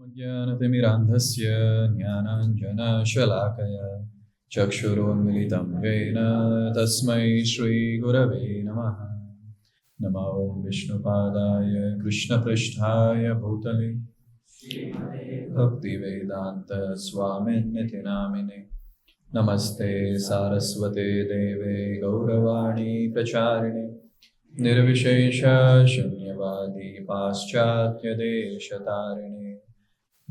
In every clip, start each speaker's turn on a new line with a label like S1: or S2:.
S1: ज्ञानतिमिरान्धस्य ज्ञानाञ्जनशलाकया चक्षुरोन्मिलितं येन तस्मै श्रीगुरवे नमः। नमो विष्णुपादाय कृष्णपृष्ठाय भूतले भक्तिवेदान्तस्वामिन्निति नामिने। नमस्ते सारस्वते देवे गौरवाणी प्रचारिणे निर्विशेष शून्यवादी पाश्चात्यदेशतारिणे।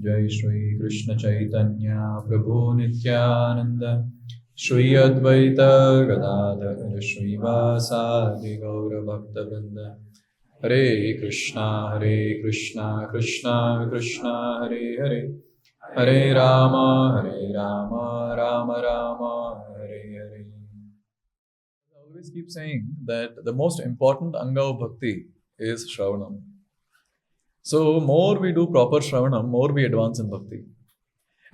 S1: जय श्री कृष्ण चैतन्य प्रभु नित्यानंद श्री अद्वैत गदाधर श्रीवासादि गौर भक्तवृंद। हरे कृष्णा कृष्णा कृष्णा हरे हरे, हरे Ram Ram Ram Hare Hare. I always keep saying that the most important anga of bhakti is Shravanam. So more we do proper Shravanam, more we advance in bhakti.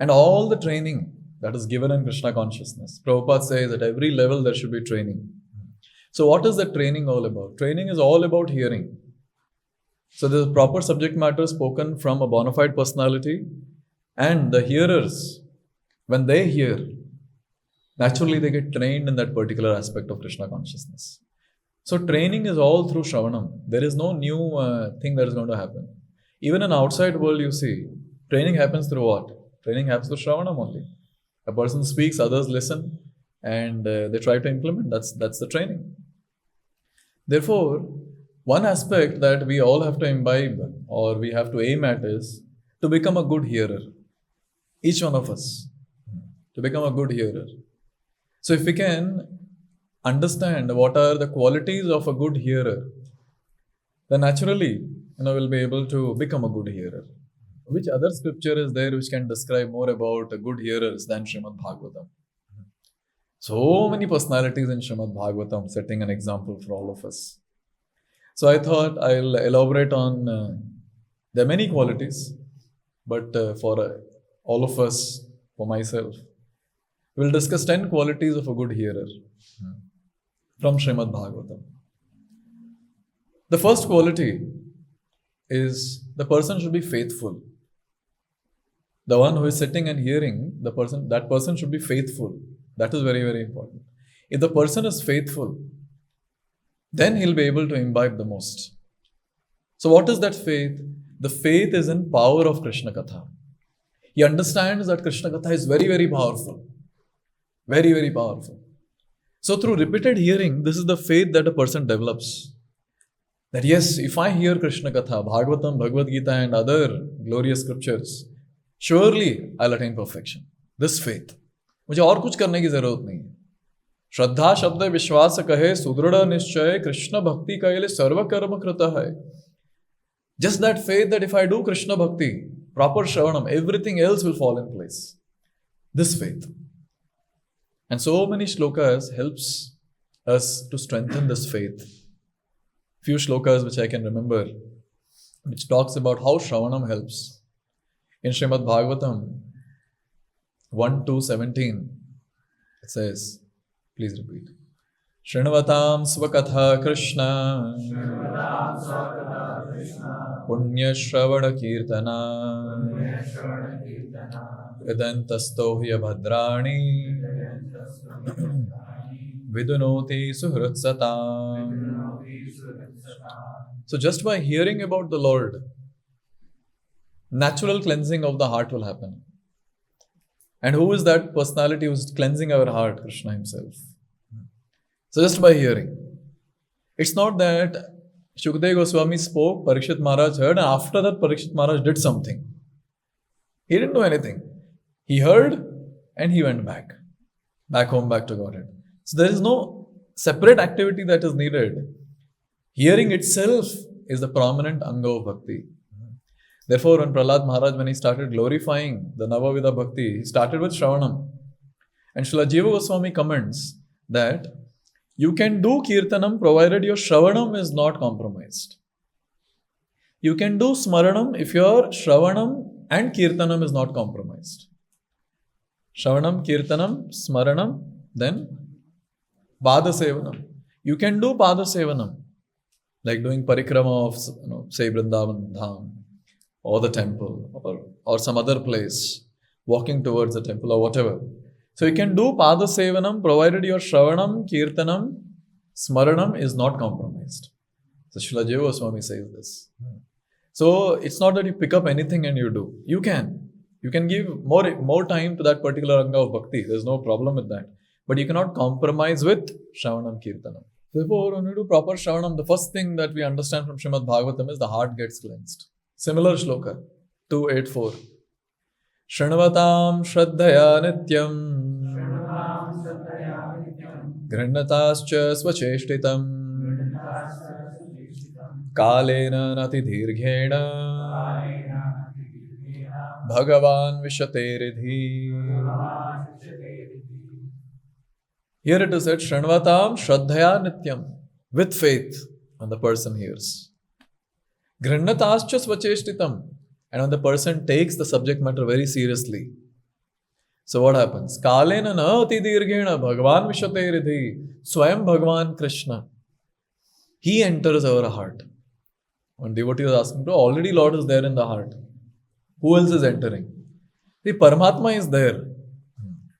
S1: And all the training that is given in Krishna consciousness, Prabhupada says at every level there should be training. So what is that training all about? Training is all about hearing. So the proper subject matter spoken from a bona fide personality, and the hearers, when they hear, naturally they get trained in that particular aspect of Krishna consciousness. So training is all through Shravanam. There is no new thing that is going to happen. Even in outside world, you see, training happens through what? Training happens through Shravanam only. A person speaks, others listen, and they try to implement. That's the training. Therefore, one aspect that we all have to imbibe or we have to aim at is to become a good hearer. Each one of us, to become a good hearer. So if we can understand what are the qualities of a good hearer, then naturally, we'll be able to become a good hearer. Which other scripture is there which can describe more about good hearers than Srimad Bhagavatam? So many personalities in Srimad Bhagavatam setting an example for all of us. So I thought I'll elaborate on, there are many qualities, but for all of us, for myself, we'll discuss 10 qualities of a good hearer from Srimad Bhagavatam. The first quality is the person should be faithful. The one who is sitting and hearing, that person should be faithful. That is very, very important. If the person is faithful, then he'll be able to imbibe the most. So what is that faith? The faith is in power of Krishna katha. He understands that Krishna katha is very, very powerful. Very, very powerful. So through repeated hearing, this is the faith that a person develops. That yes, if I hear Krishna katha, Bhagavatam, Bhagavad Gita and other glorious scriptures, surely I'll attain perfection. This faith. मुझे और कुछ करने की जरूरत नहीं है. श्रद्धा शब्द विश्वास कहे सुदृढ़ निश्चय कृष्ण भक्ति कहेले सर्व कर्म कृत है. Just that faith that if I do Krishna bhakti, proper Shravanam, everything else will fall in place. This faith. And so many shlokas helps us to strengthen this faith. Few shlokas which I can remember, which talks about how Shravanam helps. In Srimad Bhagavatam 1:17, it says, please repeat. Shrinavatam svakatha Krishna Punya Shravana Kirtana Vedantastohya Bhadrani Vidunoti Suhrutsata. So just by hearing about the Lord, natural cleansing of the heart will happen. And who is that personality who is cleansing our heart? Krishna himself. So just by hearing. It's not that Shukdev Goswami spoke, Parikshit Maharaj heard, and after that Parikshit Maharaj did something. He didn't do anything. He heard and he went back home, back to Godhead. So there is no separate activity that is needed. Hearing itself is the prominent anga of bhakti. Therefore, when Prahlad Maharaj, when he started glorifying the Navavidha Bhakti, he started with Shravanam. And Srila Jiva Goswami comments that you can do Kirtanam provided your Shravanam is not compromised. You can do Smaranam if your Shravanam and Kirtanam is not compromised. Shravanam, Kirtanam, Smaranam, then Pada Sevanam. You can do Pada Sevanam, like doing parikrama of, say, Vrindavan Dham, or the temple, or some other place, walking towards the temple or whatever. So you can do Pada Sevanam provided your Shravanam, Kirtanam, Smaranam is not compromised. So Srila Jiva Goswami says this. So it's not that you pick up anything and you do. You can. You can give more time to that particular anga of bhakti. There's no problem with that. But you cannot compromise with Shravanam Kirtanam. Therefore, when we do proper Shravanam, the first thing that we understand from Srimad Bhagavatam is the heart gets cleansed. Similar shloka, 284. Shrunavatam Shraddhaya Nityam Grihnatascha Svacheshtitam Kalena Nati Dirghena Bhagavan Vishate Ridhi. Here it is said, Shranvatam Shraddhaya Nityam, with faith when the person hears. Grihnatascha Svacheshtitam, and when the person takes the subject matter very seriously. So what happens? Kalena na ati dirghena Bhagavan Vishate Ridhi. Swayam Bhagavan Krishna. He enters our heart. When devotee was asking, already Lord is there in the heart. Who else is entering? The Paramatma is there.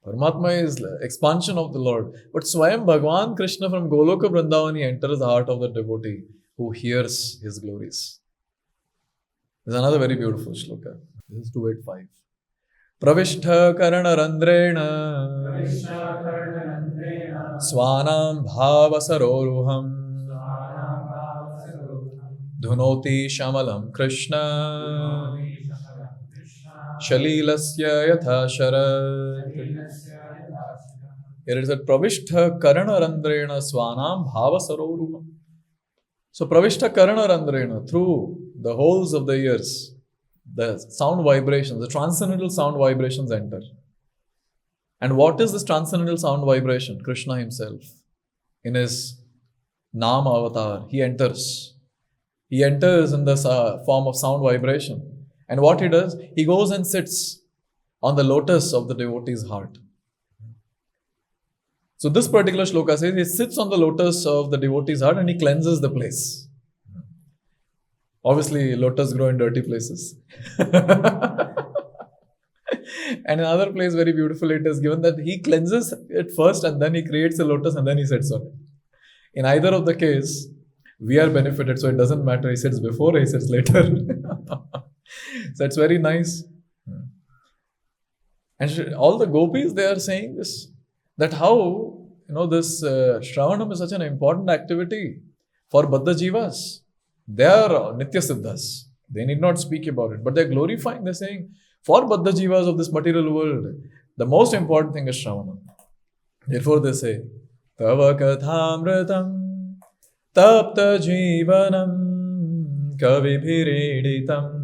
S1: Paramatma is expansion of the Lord. But Swayam Bhagavan Krishna from Goloka Vrindavan, he enters the heart of the devotee who hears his glories. This is another very beautiful shloka. This is 285. Pravishtha Karana Randrena Swanam Bhava Saroruham Dhunoti Shamalam Krishna Shalilasya Yatha Sharat. Here it is said, Pravishtha Karana Randrena Swanam Bhava Saroruham. So Pravishtha Karana Randrena, through the holes of the ears, the sound vibrations, the transcendental sound vibrations enter. And what is this transcendental sound vibration? Krishna himself, in his Nam avatar, he enters. He enters in the form of sound vibration. And what he does, he goes and sits on the lotus of the devotee's heart. So this particular shloka says, he sits on the lotus of the devotee's heart and he cleanses the place. Obviously, lotus grow in dirty places. And another place, very beautiful, it is given that he cleanses it first and then he creates a lotus and then he sits on it. In either of the case, we are benefited, so it doesn't matter. He sits before, he sits later. So it's very nice. And all the gopis, they are saying this, that how, this Shravanam is such an important activity for Baddha Jivas. They are Nitya Siddhas. They need not speak about it, but they're glorifying, they're saying, for Baddha Jivas of this material world, the most important thing is Shravanam. Therefore they say, Tava Kathamratam Tapta Jivanam Kavibhiriditam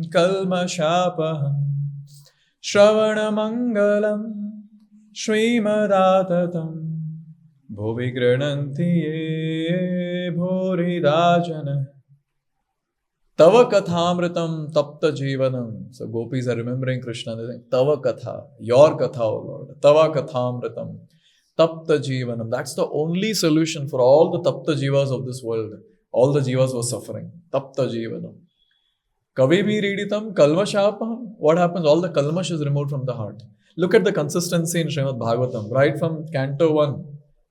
S1: Kalmashapaham Shravanamangalam Srimadatam Bhuvi Grananti Bhuridajana Tava Kathamritam Tapta Jivanam. So gopis are remembering Krishna. They're saying, Tava Katha, your Katha, O Lord. Tava Kathamritam Tapta Jivanam. That's the only solution for all the Tapta Jivas of this world. All the Jivas were suffering. Tapta Jivanam. Kavibi Riditam Kalmashapaham. What happens? All the Kalmash is removed from the heart. Look at the consistency in Srimad Bhagavatam. Right from Canto 1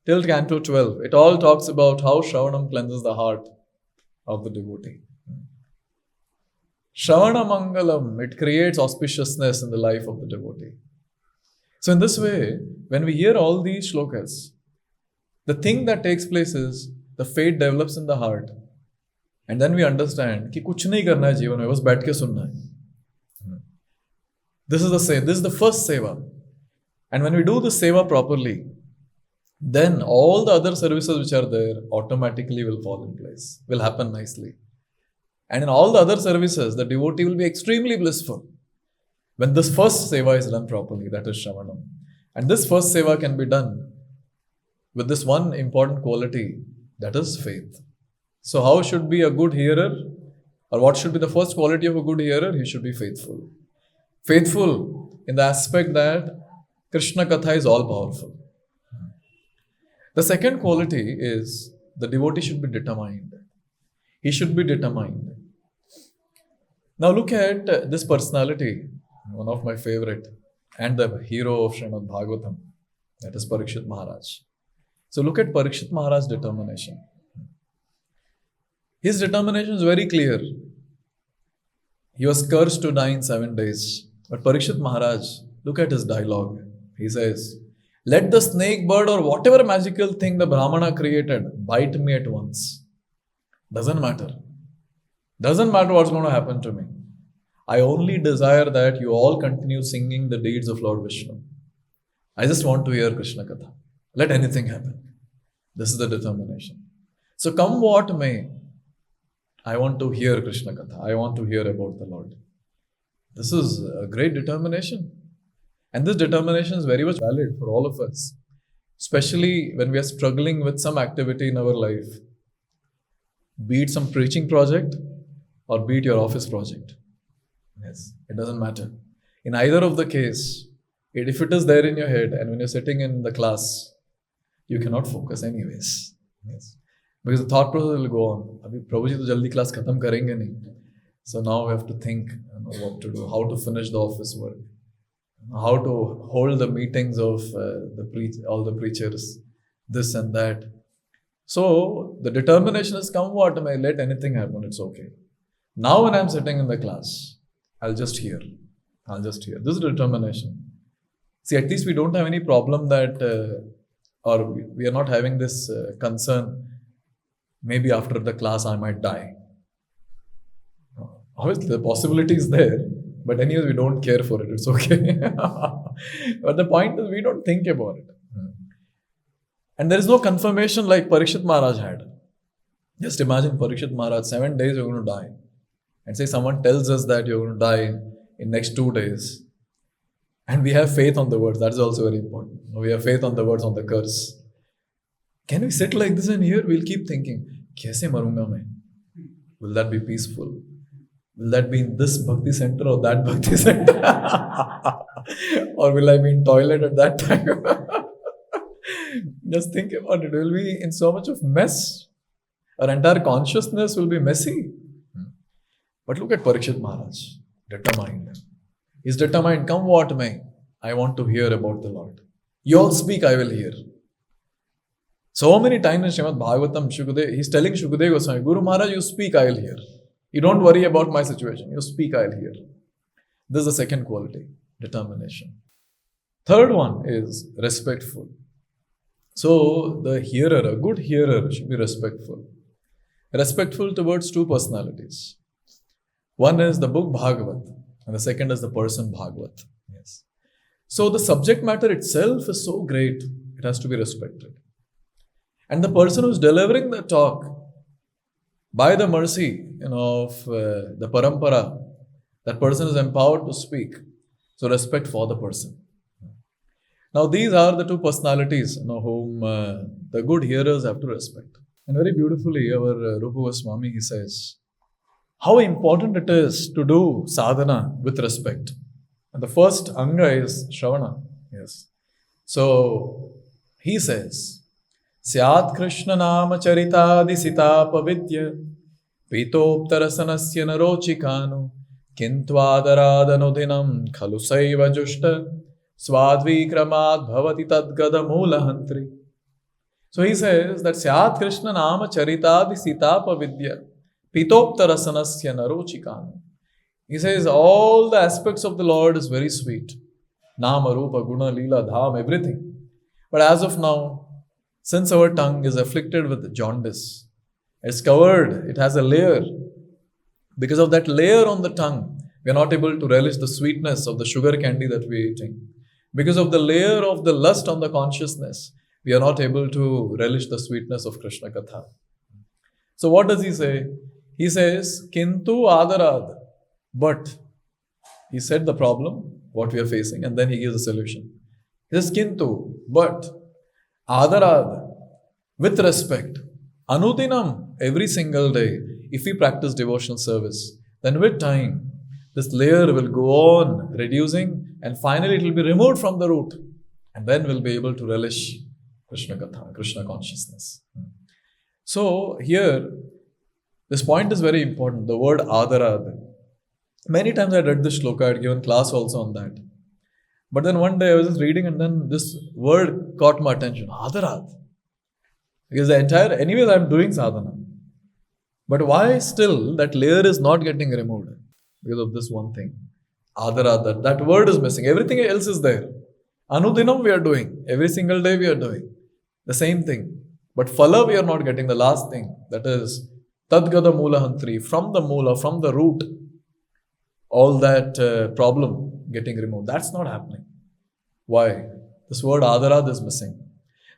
S1: till Canto 12. It all talks about how Shravanam cleanses the heart of the devotee. Shravana Mangalam, it creates auspiciousness in the life of the devotee. So in this way, when we hear all these shlokas, the thing that takes place is the faith develops in the heart. And then we understand कि कुछ नहीं करना है जीवन में, बस बैठ के सुनना है. This is the first seva. And when we do the seva properly, then all the other services which are there automatically will fall in place, will happen nicely. And in all the other services, the devotee will be extremely blissful when this first seva is done properly, that is Shravanam. And this first seva can be done with this one important quality, that is faith. So how should be a good hearer? Or what should be the first quality of a good hearer? He should be faithful. Faithful in the aspect that Krishna Katha is all powerful. The second quality is the devotee should be determined. He should be determined. Now look at this personality, one of my favorite, and the hero of Srimad Bhagavatam, that is Parikshit Maharaj. So look at Parikshit Maharaj's determination. His determination is very clear. He was cursed to die in 7 days. But Parikshit Maharaj, look at his dialogue. He says, let the snake bird or whatever magical thing the Brahmana created bite me at once. Doesn't matter. Doesn't matter what's going to happen to me. I only desire that you all continue singing the deeds of Lord Vishnu. I just want to hear Krishna Katha. Let anything happen. This is the determination. So come what may, I want to hear Krishna Katha. I want to hear about the Lord. This is a great determination. And this determination is very much valid for all of us. Especially when we are struggling with some activity in our life. Be it some preaching project or be it your office project. Yes, it doesn't matter. In either of the case, if it is there in your head and when you're sitting in the class, you cannot focus anyways. Yes. Because the thought process will go on. Abhi Prabhuji to jaldi class khatam karenge nahi. So now we have to think what to do, how to finish the office work, how to hold the meetings of all the preachers, this and that. So the determination has come what may, let anything happen, it's okay. Now when I'm sitting in the class, I'll just hear. This is determination. See, at least we don't have any problem that, or we are not having this concern, maybe after the class I might die. Obviously, the possibility is there, but anyways, we don't care for it. It's okay. But the point is, we don't think about it. And there is no confirmation like Parikshit Maharaj had. Just imagine Parikshit Maharaj, 7 days you're going to die. And say someone tells us that you're going to die in next 2 days. And we have faith on the words. That is also very important. We have faith on the words on the curse. Can we sit like this and here? We'll keep thinking, kaise marunga main? Will that be peaceful? Will that be in this bhakti center or that bhakti center? Or will I be in toilet at that time? Just think about it. We'll be in so much of mess. Our entire consciousness will be messy. But look at Parikshit Maharaj. Determined. He's determined, come what may. I want to hear about the Lord. You all speak, I will hear. So many times in Srimad Bhagavatam, he's telling Shukadeva Goswami, Guru Maharaj, you speak, I will hear. You don't worry about my situation. You speak, I will hear. This is the second quality, determination. Third one is respectful. So the hearer, a good hearer should be respectful. Respectful towards two personalities. One is the book Bhagavat and the second is the person Bhagavat. Yes. So the subject matter itself is so great, it has to be respected. And the person who's delivering the talk, by the mercy of the parampara, that person is empowered to speak. So respect for the person. Now these are the two personalities whom the good hearers have to respect. And very beautifully, our Rupa Goswami, he says, how important it is to do sadhana with respect. And the first anga is Shravana. Yes. So he says, Syat Krishna Nama Charitadi Sita Pavidya Pitoptarasanasya Narochikanu Kintvadarada Khalu Saiva Jushta Swadvikramad Bhavati Tadgada Mulahantri. So he says that Syat Krishna Nama Charitadi Sita Pavidya Pitoptarasanasya Narochikanu. He says all the aspects of the Lord is very sweet. Nama, Rupa, Guna, Leela, Dham, everything. But as of now, since our tongue is afflicted with jaundice, it's covered, it has a layer. Because of that layer on the tongue, we are not able to relish the sweetness of the sugar candy that we are eating. Because of the layer of the lust on the consciousness, we are not able to relish the sweetness of Krishna Katha. So what does he say? He says, Kintu Adarad. But he said the problem, what we are facing, and then he gives a solution. He says, Kintu, but Adarad, with respect, Anudinam, every single day, if we practice devotional service, then with time, this layer will go on reducing and finally it will be removed from the root. And then we'll be able to relish Krishna Katha, Krishna consciousness. So here, this point is very important. The word Adarad. Many times I read this shloka, I had given class also on that. But then one day I was just reading and then this word caught my attention, Adarat. Because anyways I'm doing sadhana. But why still that layer is not getting removed? Because of this one thing. Adarat, that word is missing. Everything else is there. Anudinam we are doing. Every single day we are doing. The same thing. But phala we are not getting. The last thing. That is Tadgada Mula Hantri. From the Mula, from the root, all that problem getting removed. That's not happening. Why? This word Adarad is missing.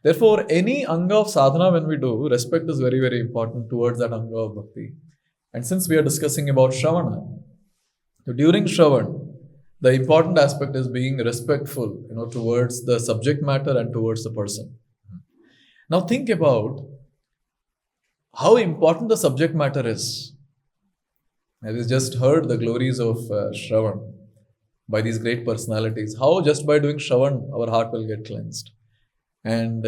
S1: Therefore, any anga of sadhana when we do, respect is very, very important towards that anga of bhakti. And since we are discussing about Shravana, so during Shravan, the important aspect is being respectful, towards the subject matter and towards the person. Now think about how important the subject matter is. As we just heard the glories of Shravan by these great personalities, how just by doing Shravan our heart will get cleansed. And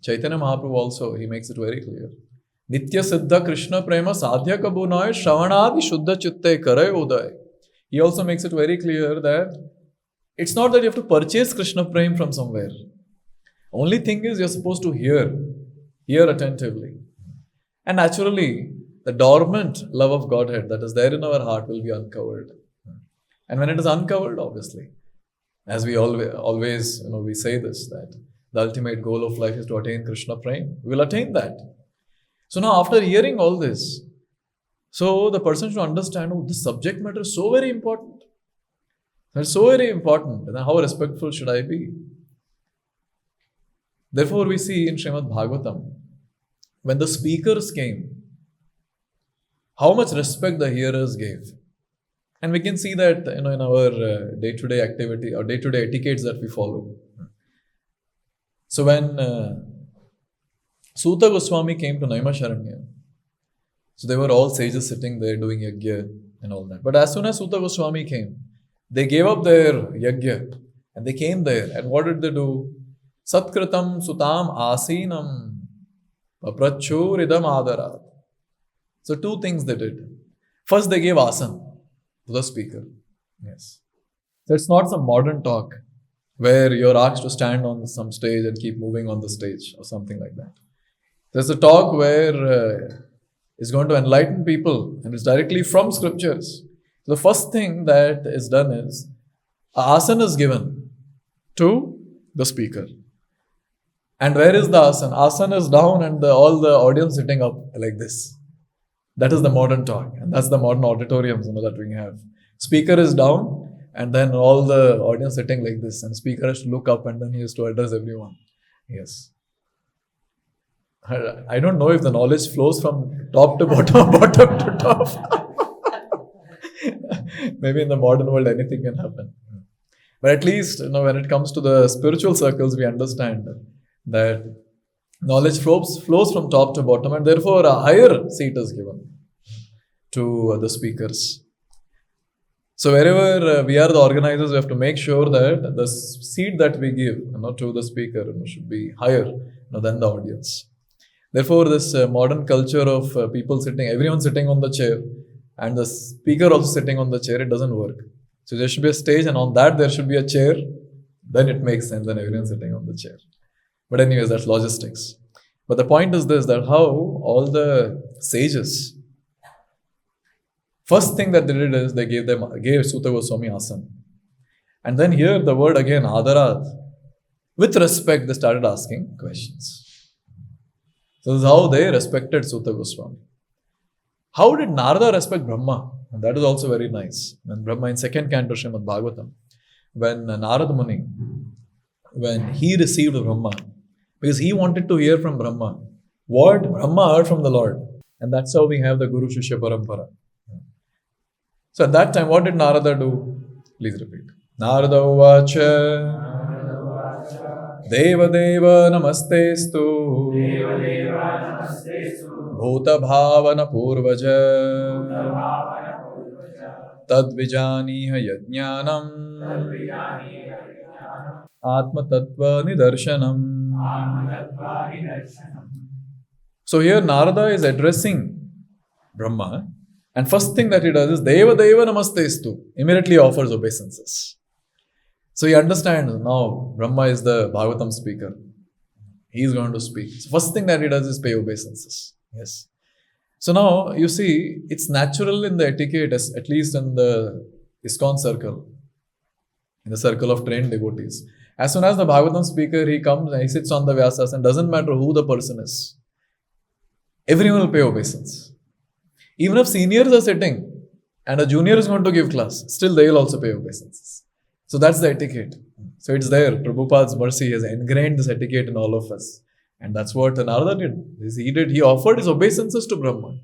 S1: Chaitanya Mahaprabhu also, he makes it very clear. Nitya Siddha Krishna Prema Sadhya Kabunoy Shravanadi Shuddha Chitte Karay Uday. He also makes it very clear that it's not that you have to purchase Krishna Prem from somewhere. Only thing is you're supposed to hear attentively. And naturally, the dormant love of Godhead that is there in our heart will be uncovered. And when it is uncovered, obviously, as we always we say this, that the ultimate goal of life is to attain Krishna Prem. We will attain that. So now after hearing all this, so the person should understand, this subject matter is so very important. It's so very important. And then how respectful should I be? Therefore, we see in Srimad Bhagavatam, when the speakers came, how much respect the hearers gave. And we can see that in our day-to-day activity or day-to-day etiquettes that we follow. So when Suta Goswami came to Naimisharanya, so they were all sages sitting there doing yajna and all that. But as soon as Suta Goswami came, they gave up their yajna and they came there. And what did they do? Satkritam sutam asinam paprachuridam adarat. So two things they did. First, they gave asan to the speaker. Yes. So it's not some modern talk where you're asked to stand on some stage and keep moving on the stage or something like that. There's a talk where it's going to enlighten people and it's directly from scriptures. The first thing that is done is asan is given to the speaker. And where is the asan? Asan is down and all the audience sitting up like this. That is the modern talk. And that's the modern auditoriums that we have. Speaker is down and then all the audience sitting like this. And speaker has to look up and then he has to address everyone. Yes. I don't know if the knowledge flows from top to bottom, bottom to top. Maybe in the modern world, anything can happen. But at least, when it comes to the spiritual circles, we understand that knowledge flows from top to bottom, and therefore a higher seat is given to the speakers. So wherever we are the organizers, we have to make sure that the seat that we give to the speaker should be higher than the audience. Therefore, this modern culture of everyone sitting on the chair and the speaker also sitting on the chair, it doesn't work. So there should be a stage and on that there should be a chair. Then it makes sense and everyone sitting on the chair. But anyways, that's logistics. But the point is this, that how all the sages, first thing that they did is they gave Suta Goswami asan. And then here the word again, adarat, with respect they started asking questions. So this is how they respected Suta Goswami. How did Narada respect Brahma? And that is also very nice. When Brahma in second canto Srimad Bhagavatam, when Narada Muni, when he received Brahma, because he wanted to hear from Brahma what Brahma heard from the Lord. And that's how we have the Guru Shishya Parampara. So at that time, what did Narada do? Please repeat. Narada Uvacha Deva Deva Namastestu Bhuta Bhavana Purvaja Tad Vijaniha Yajnanam Atma Tattva Nidarshanam. So here Narada is addressing Brahma And first thing that he does is Deva Deva Namastestu. Immediately offers obeisances. So he understands now Brahma is the Bhagavatam speaker. He is going to speak. So first thing that he does is pay obeisances. Yes. So now you see, it's natural in the etiquette, at least in the ISKCON circle, in the circle of trained devotees. As soon as the Bhagavatam speaker, he comes and he sits on the Vyasas, and doesn't matter who the person is, everyone will pay obeisance. Even if seniors are sitting and a junior is going to give class, still they will also pay obeisances. So that's the etiquette. So it's there. Prabhupada's mercy has ingrained this etiquette in all of us. And that's what Narada did. He offered his obeisances to Brahma.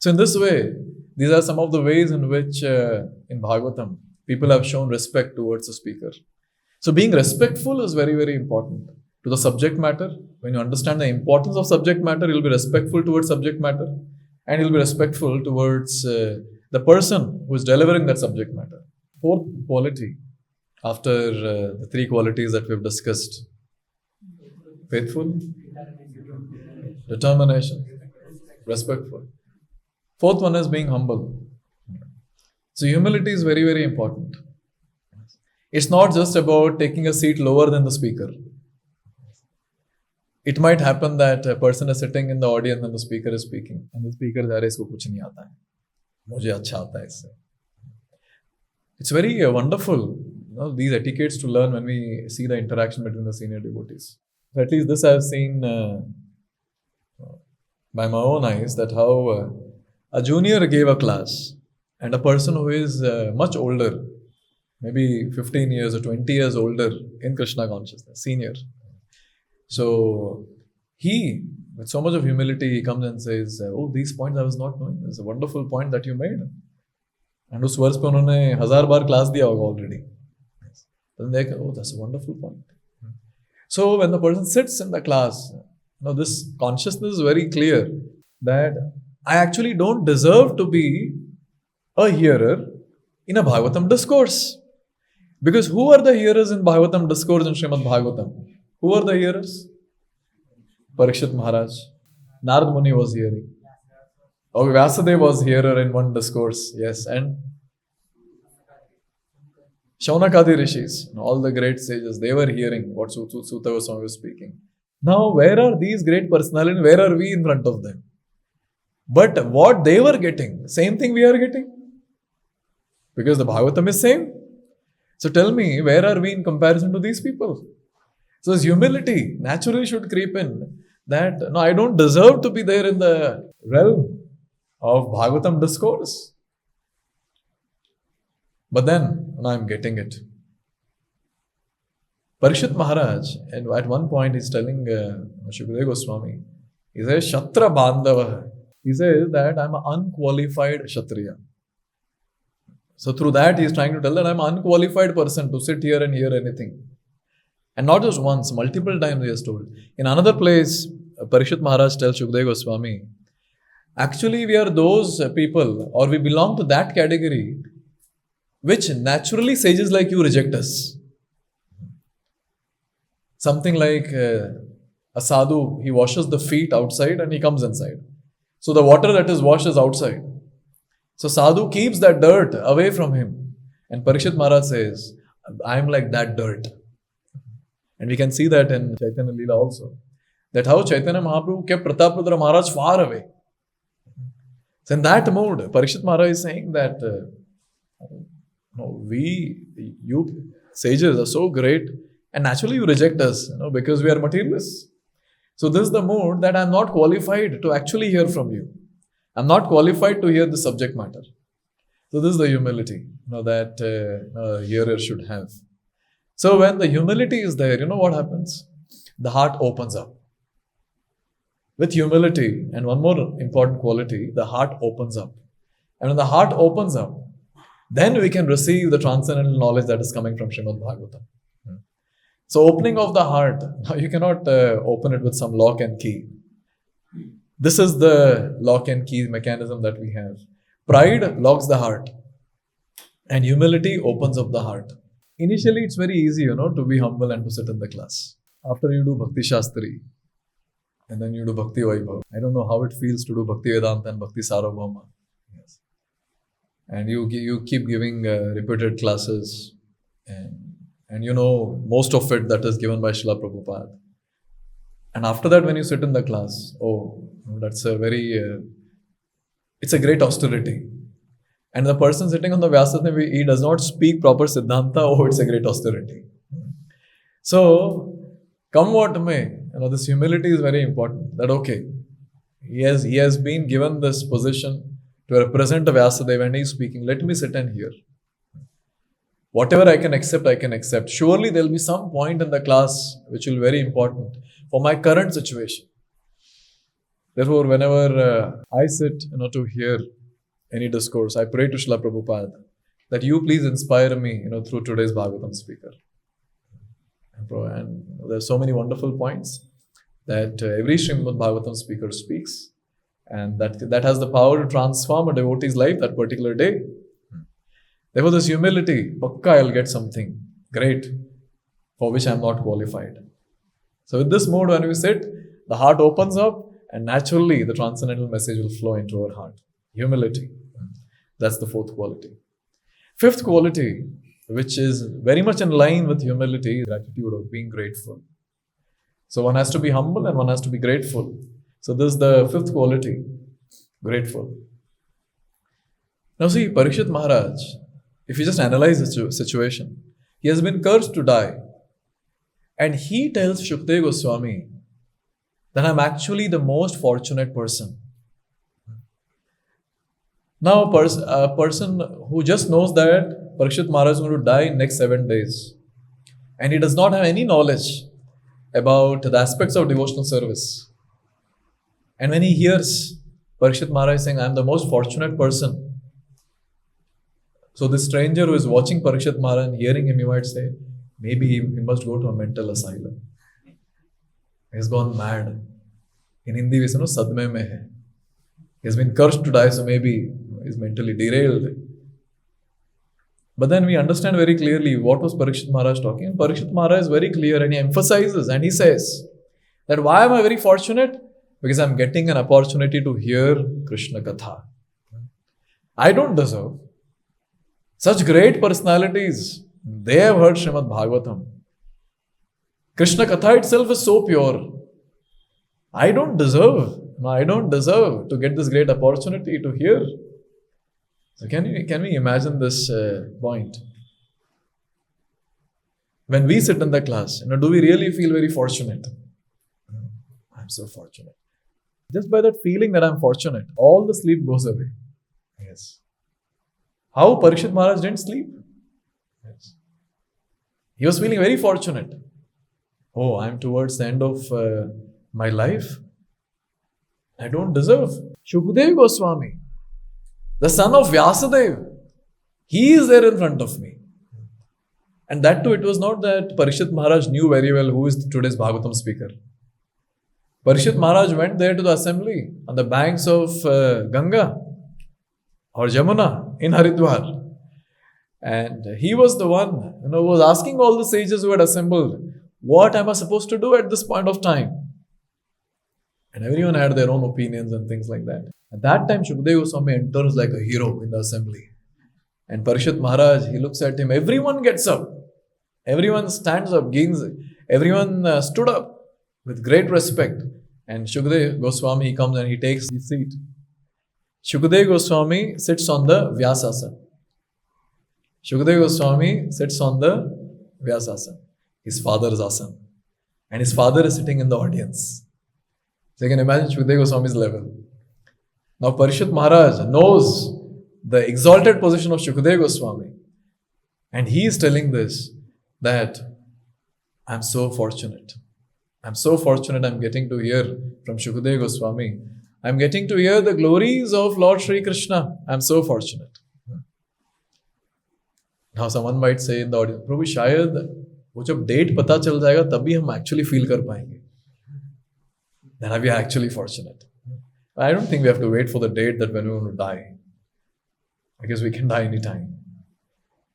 S1: So in this way, these are some of the ways in which in Bhagavatam, people have shown respect towards the speaker. So being respectful is very, very important to the subject matter. When you understand the importance of subject matter, you'll be respectful towards subject matter. And you'll be respectful towards the person who is delivering that subject matter. Fourth quality, after the three qualities that we've discussed: faithful, determination, respectful. Fourth one is being humble. So humility is very, very important. It's not just about taking a seat lower than the speaker. It might happen that a person is sitting in the audience and the speaker is speaking, and the speaker says, "Isko kuch nahi aata hai. Mujhe acha aata hai isse." It's very wonderful, these etiquettes to learn when we see the interaction between the senior devotees. So at least this I have seen by my own eyes, that how a junior gave a class and a person who is much older, maybe 15 years or 20 years older in Krishna consciousness, senior. So he, with so much of humility, he comes and says, "Oh, these points I was not knowing. It's a wonderful point that you made." And उस वर्ष पे उन्होंने 1000 बार class दिया होगा already. Then they go, "Oh, that's a wonderful point." So when the person sits in the class, this consciousness is very clear that I actually don't deserve to be a hearer in a Bhagavatam discourse. Because who are the hearers in Bhagavatam discourse in Srimad Bhagavatam? Who are the hearers? Parikshit Maharaj. Narad Muni was hearing. Oh, Vyasadeva was hearer in one discourse. Yes, and Shaunakadi Rishis, all the great sages, they were hearing what Sutta Goswami was speaking. Now, where are these great personalities? Where are we in front of them? But what they were getting, same thing we are getting. Because the Bhagavatam is same. So tell me, where are we in comparison to these people? So this humility naturally should creep in. That, no, I don't deserve to be there in the realm of Bhagavatam discourse. But then, I'm getting it. Parikshit Maharaj, and at one point he's telling Shukadeva Goswami, he says, "Shatra Bandhava." He says that I'm an unqualified Kshatriya. So through that he's trying to tell that I'm an unqualified person to sit here and hear anything. And not just once, multiple times he has told. In another place, Parikshit Maharaj tells Shukadeva Goswami, actually we are those people, or we belong to that category, which naturally sages like you reject us. Something like a sadhu, he washes the feet outside and he comes inside. So the water that is washed is outside. So sadhu keeps that dirt away from him. And Parikshit Maharaj says, I am like that dirt. And we can see that in Chaitanya Leela also. That how Chaitanya Mahaprabhu kept Pratapadra Maharaj far away. So in that mood, Parikshit Maharaj is saying that you sages are so great, and naturally you reject us, because we are materialists. So this is the mood that I'm not qualified to actually hear from you. I'm not qualified to hear the subject matter. So this is the humility that a hearer should have. So when the humility is there, what happens? The heart opens up. With humility, and one more important quality, the heart opens up. And when the heart opens up, then we can receive the transcendental knowledge that is coming from Srimad Bhagavatam. So opening of the heart, you cannot open it with some lock and key. This is the lock and key mechanism that we have. Pride locks the heart, and humility opens up the heart. Initially, it's very easy, to be humble and to sit in the class. After you do Bhakti Shastri, and then you do Bhakti Vaibhav. I don't know how it feels to do Bhakti Vedanta and Bhakti Sarabhama. Yes. and you keep giving repeated classes, and most of it that is given by Srila Prabhupada. And after that, when you sit in the class, that's a very it's a great austerity. And the person sitting on the Vyasasana, he does not speak proper Siddhanta. It's a great austerity. So, come what may, this humility is very important. That he has been given this position to represent the Vyasadeva, and he is speaking. Let me sit and hear. Whatever I can accept, I can accept. Surely there will be some point in the class which will be very important for my current situation. Therefore, whenever I sit, to hear any discourse, I pray to Srila Prabhupada that you please inspire me, through today's Bhagavatam speaker. And there are so many wonderful points that every Srimad Bhagavatam speaker speaks, and that has the power to transform a devotee's life that particular day. Therefore, this humility, pakka I'll get something great for which I'm not qualified. So with this mode, when we sit, the heart opens up, and naturally the transcendental message will flow into our heart. Humility. That's the fourth quality. Fifth quality, which is very much in line with humility, gratitude, or being grateful. So one has to be humble and one has to be grateful. So this is the fifth quality, grateful. Now see, Parikshit Maharaj, if you just analyze the situation, he has been cursed to die. And he tells Shukdev Goswami that I'm actually the most fortunate person. Now, a person who just knows that Parikshit Maharaj is going to die in next 7 days, and he does not have any knowledge about the aspects of devotional service. And when he hears Parikshit Maharaj saying, I'm the most fortunate person, so this stranger who is watching Parikshit Maharaj and hearing him, he might say, maybe he must go to a mental asylum. He's gone mad. In Hindi we say, sadme mein hai. He has been cursed to die, so maybe he's mentally derailed. But then we understand very clearly what was Parikshit Maharaj talking. Parikshit Maharaj is very clear, and he emphasizes and he says that why am I very fortunate? Because I'm getting an opportunity to hear Krishna katha. I don't deserve. Such great personalities, they have heard Srimad Bhagavatam. Krishna katha itself is so pure. I don't deserve to get this great opportunity to hear. So can we imagine this point? When we sit in the class, do we really feel very fortunate? I'm so fortunate. Just by that feeling that I'm fortunate, all the sleep goes away. Yes. How Parikshit Maharaj didn't sleep? Yes. He was feeling very fortunate. I'm towards the end of my life. I don't deserve. Shukdev Goswami, the son of Vyasadeva, he is there in front of me. And that too, it was not that Parikshit Maharaj knew very well who is today's Bhagavatam speaker. Parikshit Maharaj went there to the assembly on the banks of Ganga or Jamuna in Haridwar. And he was the one who was asking all the sages who had assembled, what am I supposed to do at this point of time? And everyone had their own opinions and things like that. At that time, Shukdev Goswami enters like a hero in the assembly. And Parikshit Maharaj, he looks at him. Everyone gets up. Everyone stands up. Everyone stood up with great respect. And Shukdev Goswami, he comes and he takes his seat. Shukdev Goswami sits on the Vyasasana. Shukdev Goswami sits on the Vyasasana, his father's asana. And his father is sitting in the audience. So you can imagine Shukdev Goswami's level. Now Parikshit Maharaj knows the exalted position of Shukdev Goswami. And he is telling this, that I'm so fortunate. I'm so fortunate I'm getting to hear from Shukdev Goswami. I'm getting to hear the glories of Lord Shri Krishna. I'm so fortunate. Now someone might say in the audience, Prabhu, शायद वो जब date पता चल जाएगा तभी हम actually feel कर पाएंगे. Then we are actually fortunate. I don't think we have to wait for the date that when we want to die. Because we can die anytime.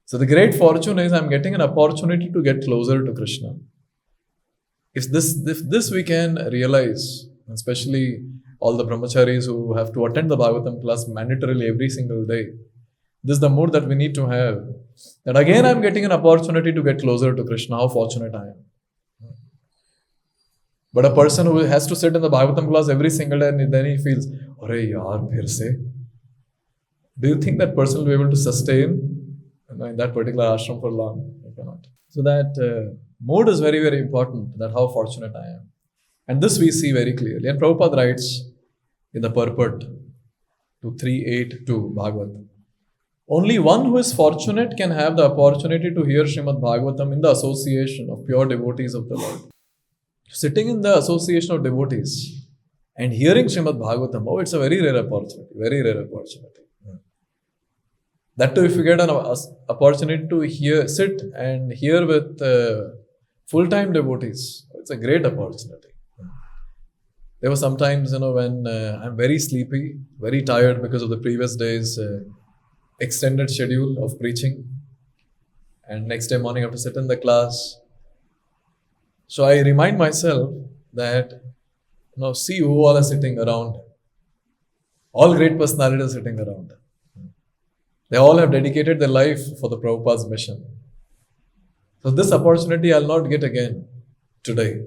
S1: So the great fortune is I'm getting an opportunity to get closer to Krishna. If this we can realize, especially all the brahmacharis who have to attend the Bhagavatam class mandatorily every single day,
S2: This is the mood that we need to have. That again I'm getting an opportunity to get closer to Krishna. How fortunate I am. But a person who has to sit in the Bhagavatam class every single day and then he feels, Arey yaar, phir se. Do you think that person will be able to sustain in that particular ashram for long? I cannot. So that mood is very, very important, that how fortunate I am. And this we see very clearly. And Prabhupada writes in the purport to 382 Bhagavad, only one who is fortunate can have the opportunity to hear Srimad Bhagavatam in the association of pure devotees of the Lord. Sitting in the association of devotees and hearing Srimad Bhagavatam, oh, it's a very rare opportunity, very rare opportunity. That too, if you get an opportunity to sit and hear with full-time devotees, it's a great opportunity. There were sometimes, when I'm very sleepy, very tired because of the previous day's extended schedule of preaching, and next day morning I have to sit in the class. So I remind myself that, see who all are sitting around. All great personalities are sitting around. They all have dedicated their life for the Prabhupada's mission. So this opportunity I'll not get again today.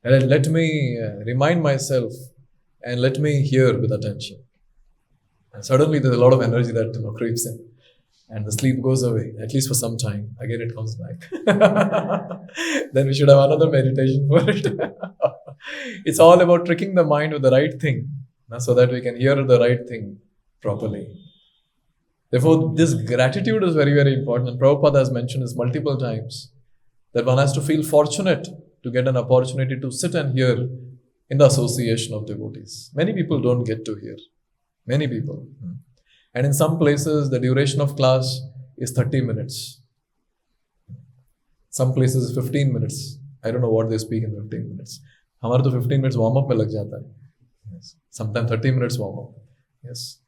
S2: And let me remind myself and let me hear with attention. And suddenly there's a lot of energy that creeps in. And the sleep goes away, at least for some time. Again, it comes back. Then we should have another meditation for it. It's all about tricking the mind with the right thing, so that we can hear the right thing properly. Therefore, this gratitude is very, very important. And Prabhupada has mentioned this multiple times, that one has to feel fortunate to get an opportunity to sit and hear in the association of devotees. Many people don't get to hear. Many people. And in some places, the duration of class is 30 minutes. Some places 15 minutes. I don't know what they speak in 15 minutes. Hamara to 15 minutes warm-up mein lag jata hai. Yes. Sometimes 30 minutes warm-up. Yes.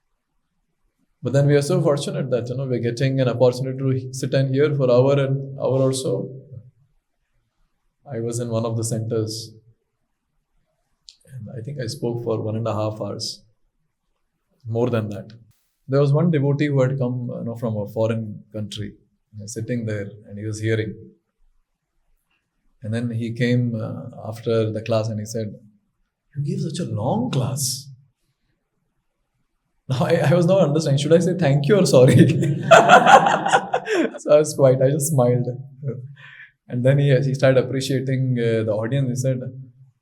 S2: But then we are so fortunate that, we're getting an opportunity to sit and hear for an hour or so. I was in one of the centers and I think I spoke for 1.5 hours. More than that. There was one devotee who had come from a foreign country, sitting there, and he was hearing. And then he came after the class and he said, "You gave such a long class." Now I was not understanding. Should I say thank you or sorry? So I was quiet. I just smiled. And then he started appreciating the audience. He said,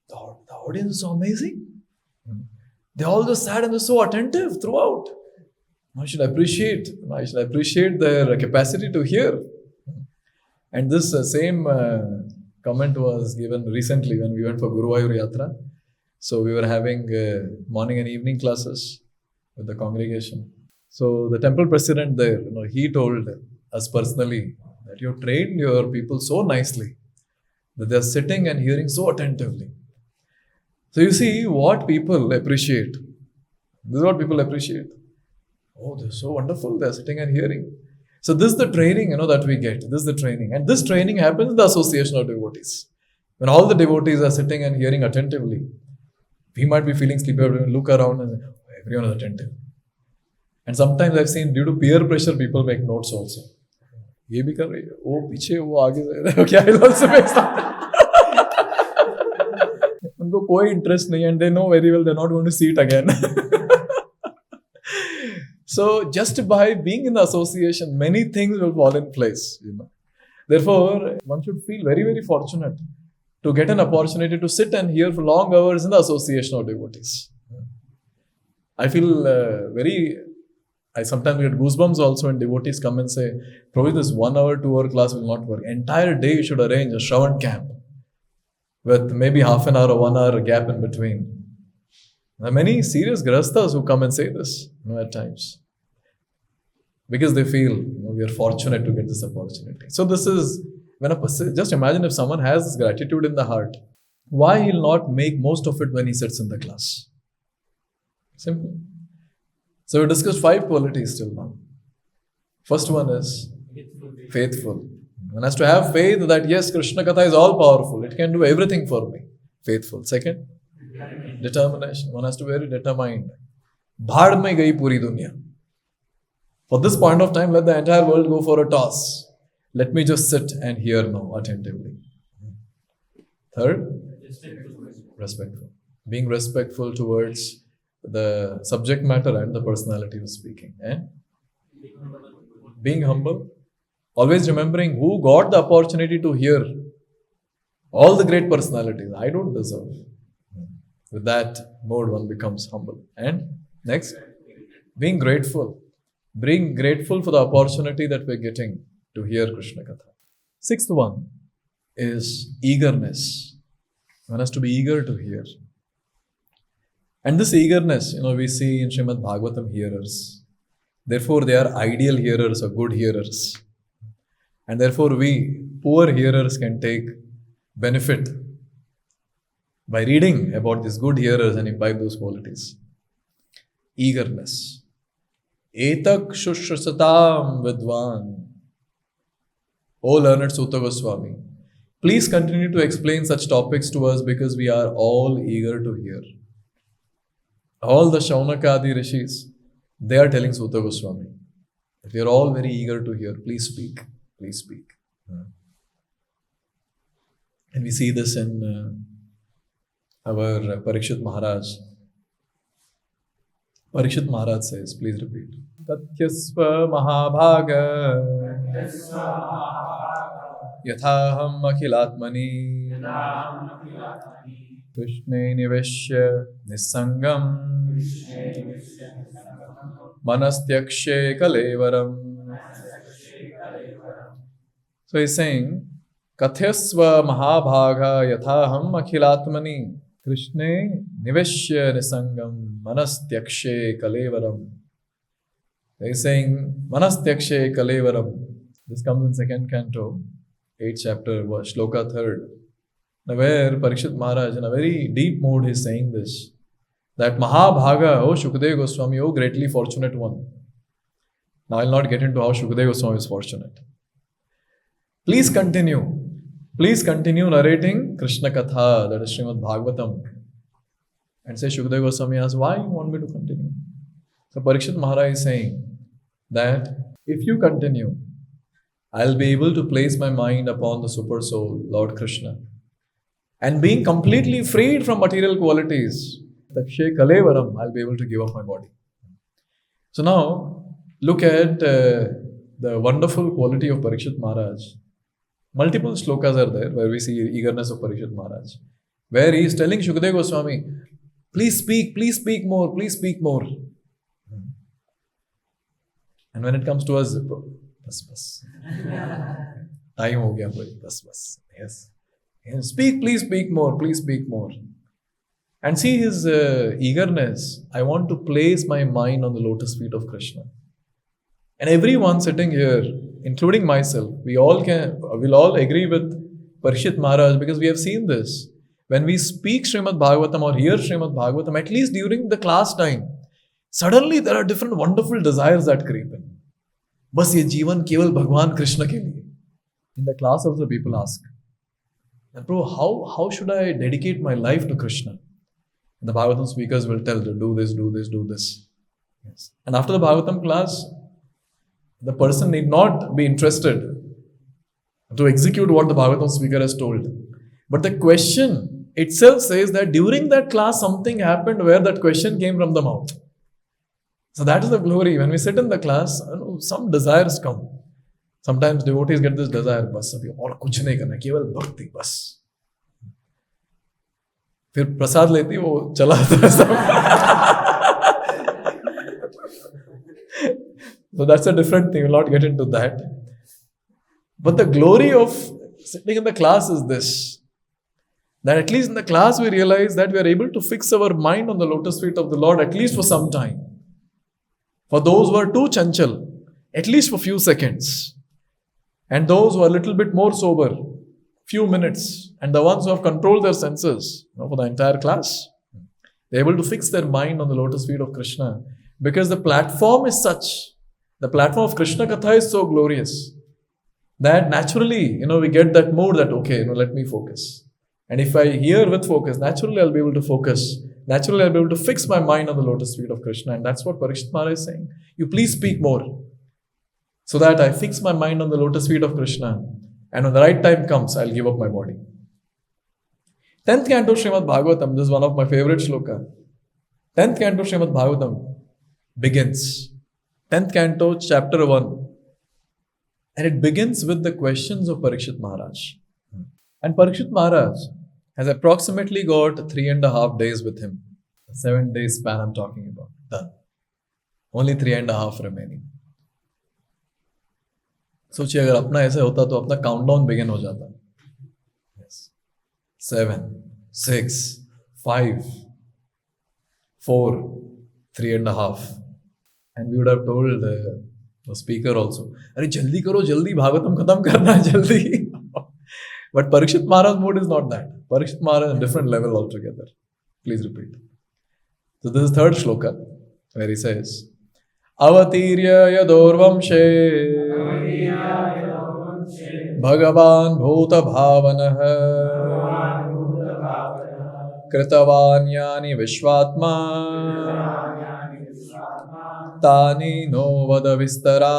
S2: the audience is so amazing. They all just sat and they're so attentive throughout. I should appreciate their capacity to hear. And this same comment was given recently when we went for Guruvayur Yatra. So we were having morning and evening classes with the congregation. So the temple president there, he told us personally that you trained your people so nicely that they're sitting and hearing so attentively. So you see what people appreciate. This is what people appreciate. Oh, they're so wonderful. They're sitting and hearing. So this is the training, that we get. This is the training. And this training happens in the association of devotees. When all the devotees are sitting and hearing attentively, we might be feeling sleepy, look around and say, oh, everyone is attentive. And sometimes I've seen due to peer pressure, people make notes also. ये भी कर रही है, वो पीछे, वो आगे जा रहा है, क्या I'll also make something. उनको कोई interest नहीं, and they know very well they're not going to see it again. So just by being in the association, many things will fall in place. Therefore, one should feel very, very fortunate to get an opportunity to sit and hear for long hours in the association of devotees. I feel I sometimes get goosebumps also when devotees come and say, probably this 1 hour, 2 hour class will not work. Entire day you should arrange a Shravan camp with maybe half an hour or 1 hour gap in between. There are many serious grahasthas who come and say this, at times. Because they feel, we are fortunate to get this opportunity. So this is, when a person, just imagine if someone has this gratitude in the heart, why he'll not make most of it when he sits in the class? Simple. So we discussed 5 qualities till now. First one is faithful. One has to have faith that yes, Krishna katha is all powerful. It can do everything for me. Faithful. Second, determination. One has to be very determined. Bhaad mein gayi puri dunya. For this point of time, let the entire world go for a toss. Let me just sit and hear now attentively. Third, respectful. Being respectful towards the subject matter and the personality of speaking. And being humble. Always remembering who got the opportunity to hear all the great personalities. I don't deserve. With that mode, one becomes humble. And next, being grateful. Being grateful for the opportunity that we're getting to hear Krishna Katha. Sixth one is eagerness. One has to be eager to hear. And this eagerness, we see in Srimad Bhagavatam hearers. Therefore, they are ideal hearers or good hearers. And therefore, we poor hearers can take benefit by reading about these good hearers and imbibe those qualities. Eagerness. Etak shushrasatam vidwan. O learned Sutta Goswami, please continue to explain such topics to us because we are all eager to hear. All the Shaunakadi rishis, they are telling Sutta Goswami that we are all very eager to hear. Please speak. Please speak. And we see this in our Parikshit Maharaj. Parikshit Maharaj says, please repeat. Tatyasva mahabhaga yathaham akhilatmani Krishne niveshya nissangam manastyakshe kalevaram. So he's saying, Kathasva mahabhaga yathaham akhilatmani Krishne niveshya nisangam manastyakshe kalevaram. He's saying, manastyakshe kalevaram. This comes in 2nd canto, 8th chapter, shloka 3rd. Now where Parikshit Maharaj, in a very deep mood, is saying this, that Mahabhaga, O Shukadeva Goswami, O greatly fortunate one. Now I'll not get into how Shukadeva Goswami is fortunate. Please continue. Please continue narrating Krishna Katha, that is Srimad Bhagavatam. And say Shukadeva Goswami asks, why you want me to continue? So Parikshit Maharaj is saying that if you continue, I'll be able to place my mind upon the Super Soul, Lord Krishna. And being completely freed from material qualities, Takshe Kalevaram, I'll be able to give up my body. So now, look at the wonderful quality of Parikshit Maharaj. Multiple shlokas are there where we see eagerness of Parikshit Maharaj. Where he is telling Shukadeva Goswami, please speak more, please speak more. And when it comes to us, bas. Time ho gaya, bas. Yes. Speak, please speak more, please speak more. And see his eagerness. I want to place my mind on the lotus feet of Krishna. And everyone sitting here, including myself, we'll all agree with Parikshit Maharaj because we have seen this. When we speak Srimad Bhagavatam or hear Srimad Bhagavatam, at least during the class time, suddenly there are different wonderful desires that creep in. Bas ye jeevan keval Bhagwan Krishna ke liye. In the class also people ask, bro, how should I dedicate my life to Krishna? And the Bhagavatam speakers will tell them, do this. Yes. And after the Bhagavatam class, the person need not be interested to execute what the Bhagavatam speaker has told. But the question itself says that during that class, something happened where that question came from the mouth. So that is the glory. When we sit in the class, some desires come. Sometimes devotees get this desire, bas abhi aur kuch nahi karna, keval bhakti, bas. फिर प्रसाद लेती वो चला आता So that's a different thing. We'll not get into that. But the glory of sitting in the class is this. That at least in the class we realize that we are able to fix our mind on the lotus feet of the Lord at least for some time. For those who are too chanchal, at least for few seconds. And those who are a little bit more sober, few minutes. And the ones who have controlled their senses, for the entire class, they're able to fix their mind on the lotus feet of Krishna. Because the platform is such. The platform of Krishna Katha is so glorious that naturally, we get that mood that, okay, let me focus. And if I hear with focus, naturally I'll be able to focus. Naturally I'll be able to fix my mind on the lotus feet of Krishna. And that's what Parikshit Maharaj is saying. You please speak more. so that I fix my mind on the lotus feet of Krishna, and when the right time comes, I'll give up my body. 10th canto Srimad Bhagavatam, this is one of my favorite shloka. 10th canto Srimad Bhagavatam begins. 10th canto, chapter 1. And it begins with the questions of Parikshit Maharaj. And Parikshit Maharaj has approximately got 3.5 days with him. The 7 day span I'm talking about. Done. Only 3.5 remaining. सोचिए अगर अपना ऐसे होता तो अपना countdown begin हो जाता. Yes. 7, 6, 5, 4, 3.5. And we would have told the speaker also, अरे जल्दी करो, जल्दी भागवतम खत्म करना है, जल्दी. But Parikshit Maharaj's mood is not that. Parikshit Maharaj is a different level altogether. Please repeat. So this is third shloka, where he says, Avatirya yadorvamshe Bhagavan bhuta bhavanah Kritavan yani vishvatma Tani no vada vistara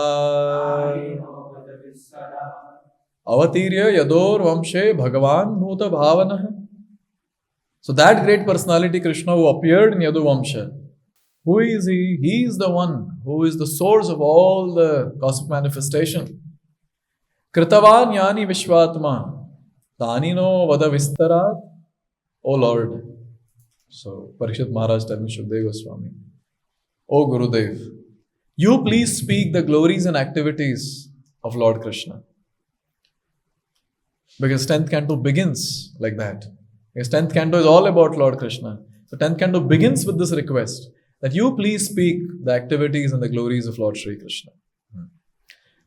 S2: Avatirya yador vamshe Bhagavan bhuta bhavanah. So that great personality Krishna who appeared in Yadu Vamsha, who is he? He is the one who is the source of all the cosmic manifestation. Kritavan yani vishvatma Tani no vada vistarat. O Lord. So Parikshit Maharaj telling Shukdev Goswami, O Gurudev, you please speak the glories and activities of Lord Krishna. Because 10th canto begins like that. Because 10th canto is all about Lord Krishna. So 10th canto begins with this request that you please speak the activities and the glories of Lord Sri Krishna.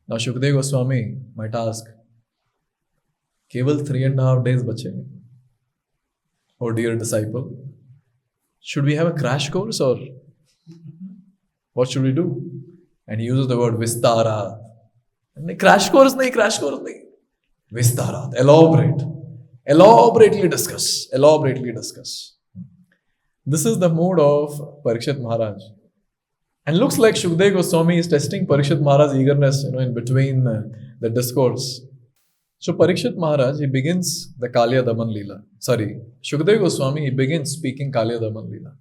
S2: Now Shukdev Goswami might ask, Keval 3.5 days bachenge. Oh dear disciple, should we have a crash course or what should we do? And he uses the word Vistara. Crash course nahi, crash course nahi. Vistarat, elaborate. Elaborately discuss. Elaborately discuss. This is the mood of Parikshit Maharaj. And looks like Shukdev Goswami is testing Parikshit Maharaj's eagerness, in between the discourse. So Parikshit Maharaj, he begins the Kalya Daman Leela. Shukdev Goswami, he begins speaking Kalya Daman Leela.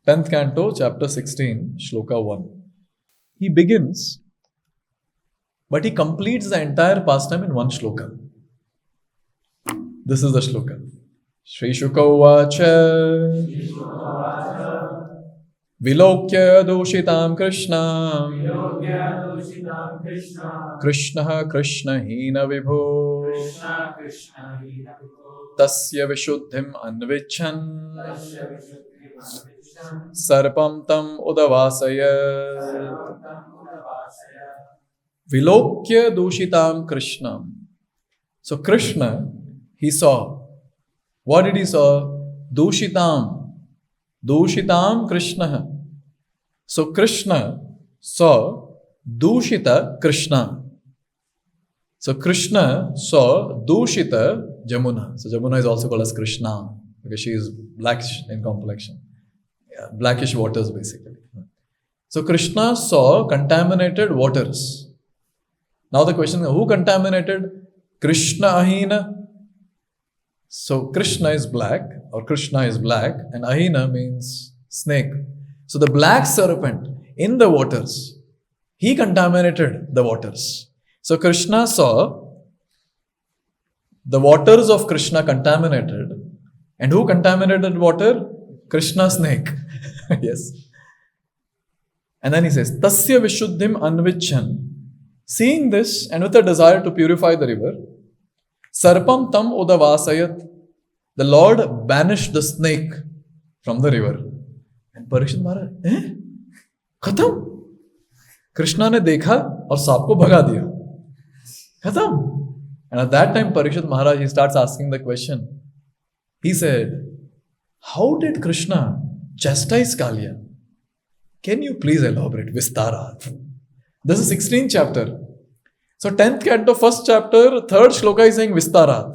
S2: 10th canto, chapter 16, shloka 1. He begins, but he completes the entire pastime in one shloka. This is the shloka. Shri Shuka Uvacha Vilokya doshitam Krishna Krishna Krishna hina vibho Tasya vishuddhim anvichan Sarpam tam udavasaya Vilokya doshitam Krishna. So Krishna, he saw. What did he saw? Dushitam. Dushitam Krishna. So Krishna saw Dushita Krishna. So Krishna saw Dushita Jamuna. So Jamuna is also called as Krishna because she is blackish in complexion. Yeah, blackish waters basically. So Krishna saw contaminated waters. Now the question is, who contaminated? Krishna Ahina. So Krishna is black, or Krishna is black, and Ahina means snake. So the black serpent in the waters, he contaminated the waters. So Krishna saw the waters of Krishna contaminated. And who contaminated water? Krishna snake. Yes. And then he says, Tasya Vishuddhim Anvichan. Seeing this and with a desire to purify the river, Sarpam tam udavasayat. The Lord banished the snake from the river. And Parikshit Maharaj, Khatam. Krishna ne dekha aur saap ko bhaga diya. Khatam. And at that time Parikshit Maharaj, he starts asking the question. He said, how did Krishna chastise Kalya? Can you please elaborate? Vistarat. This is 16th chapter. So 10th canto, first chapter, third shloka is saying Vistarat.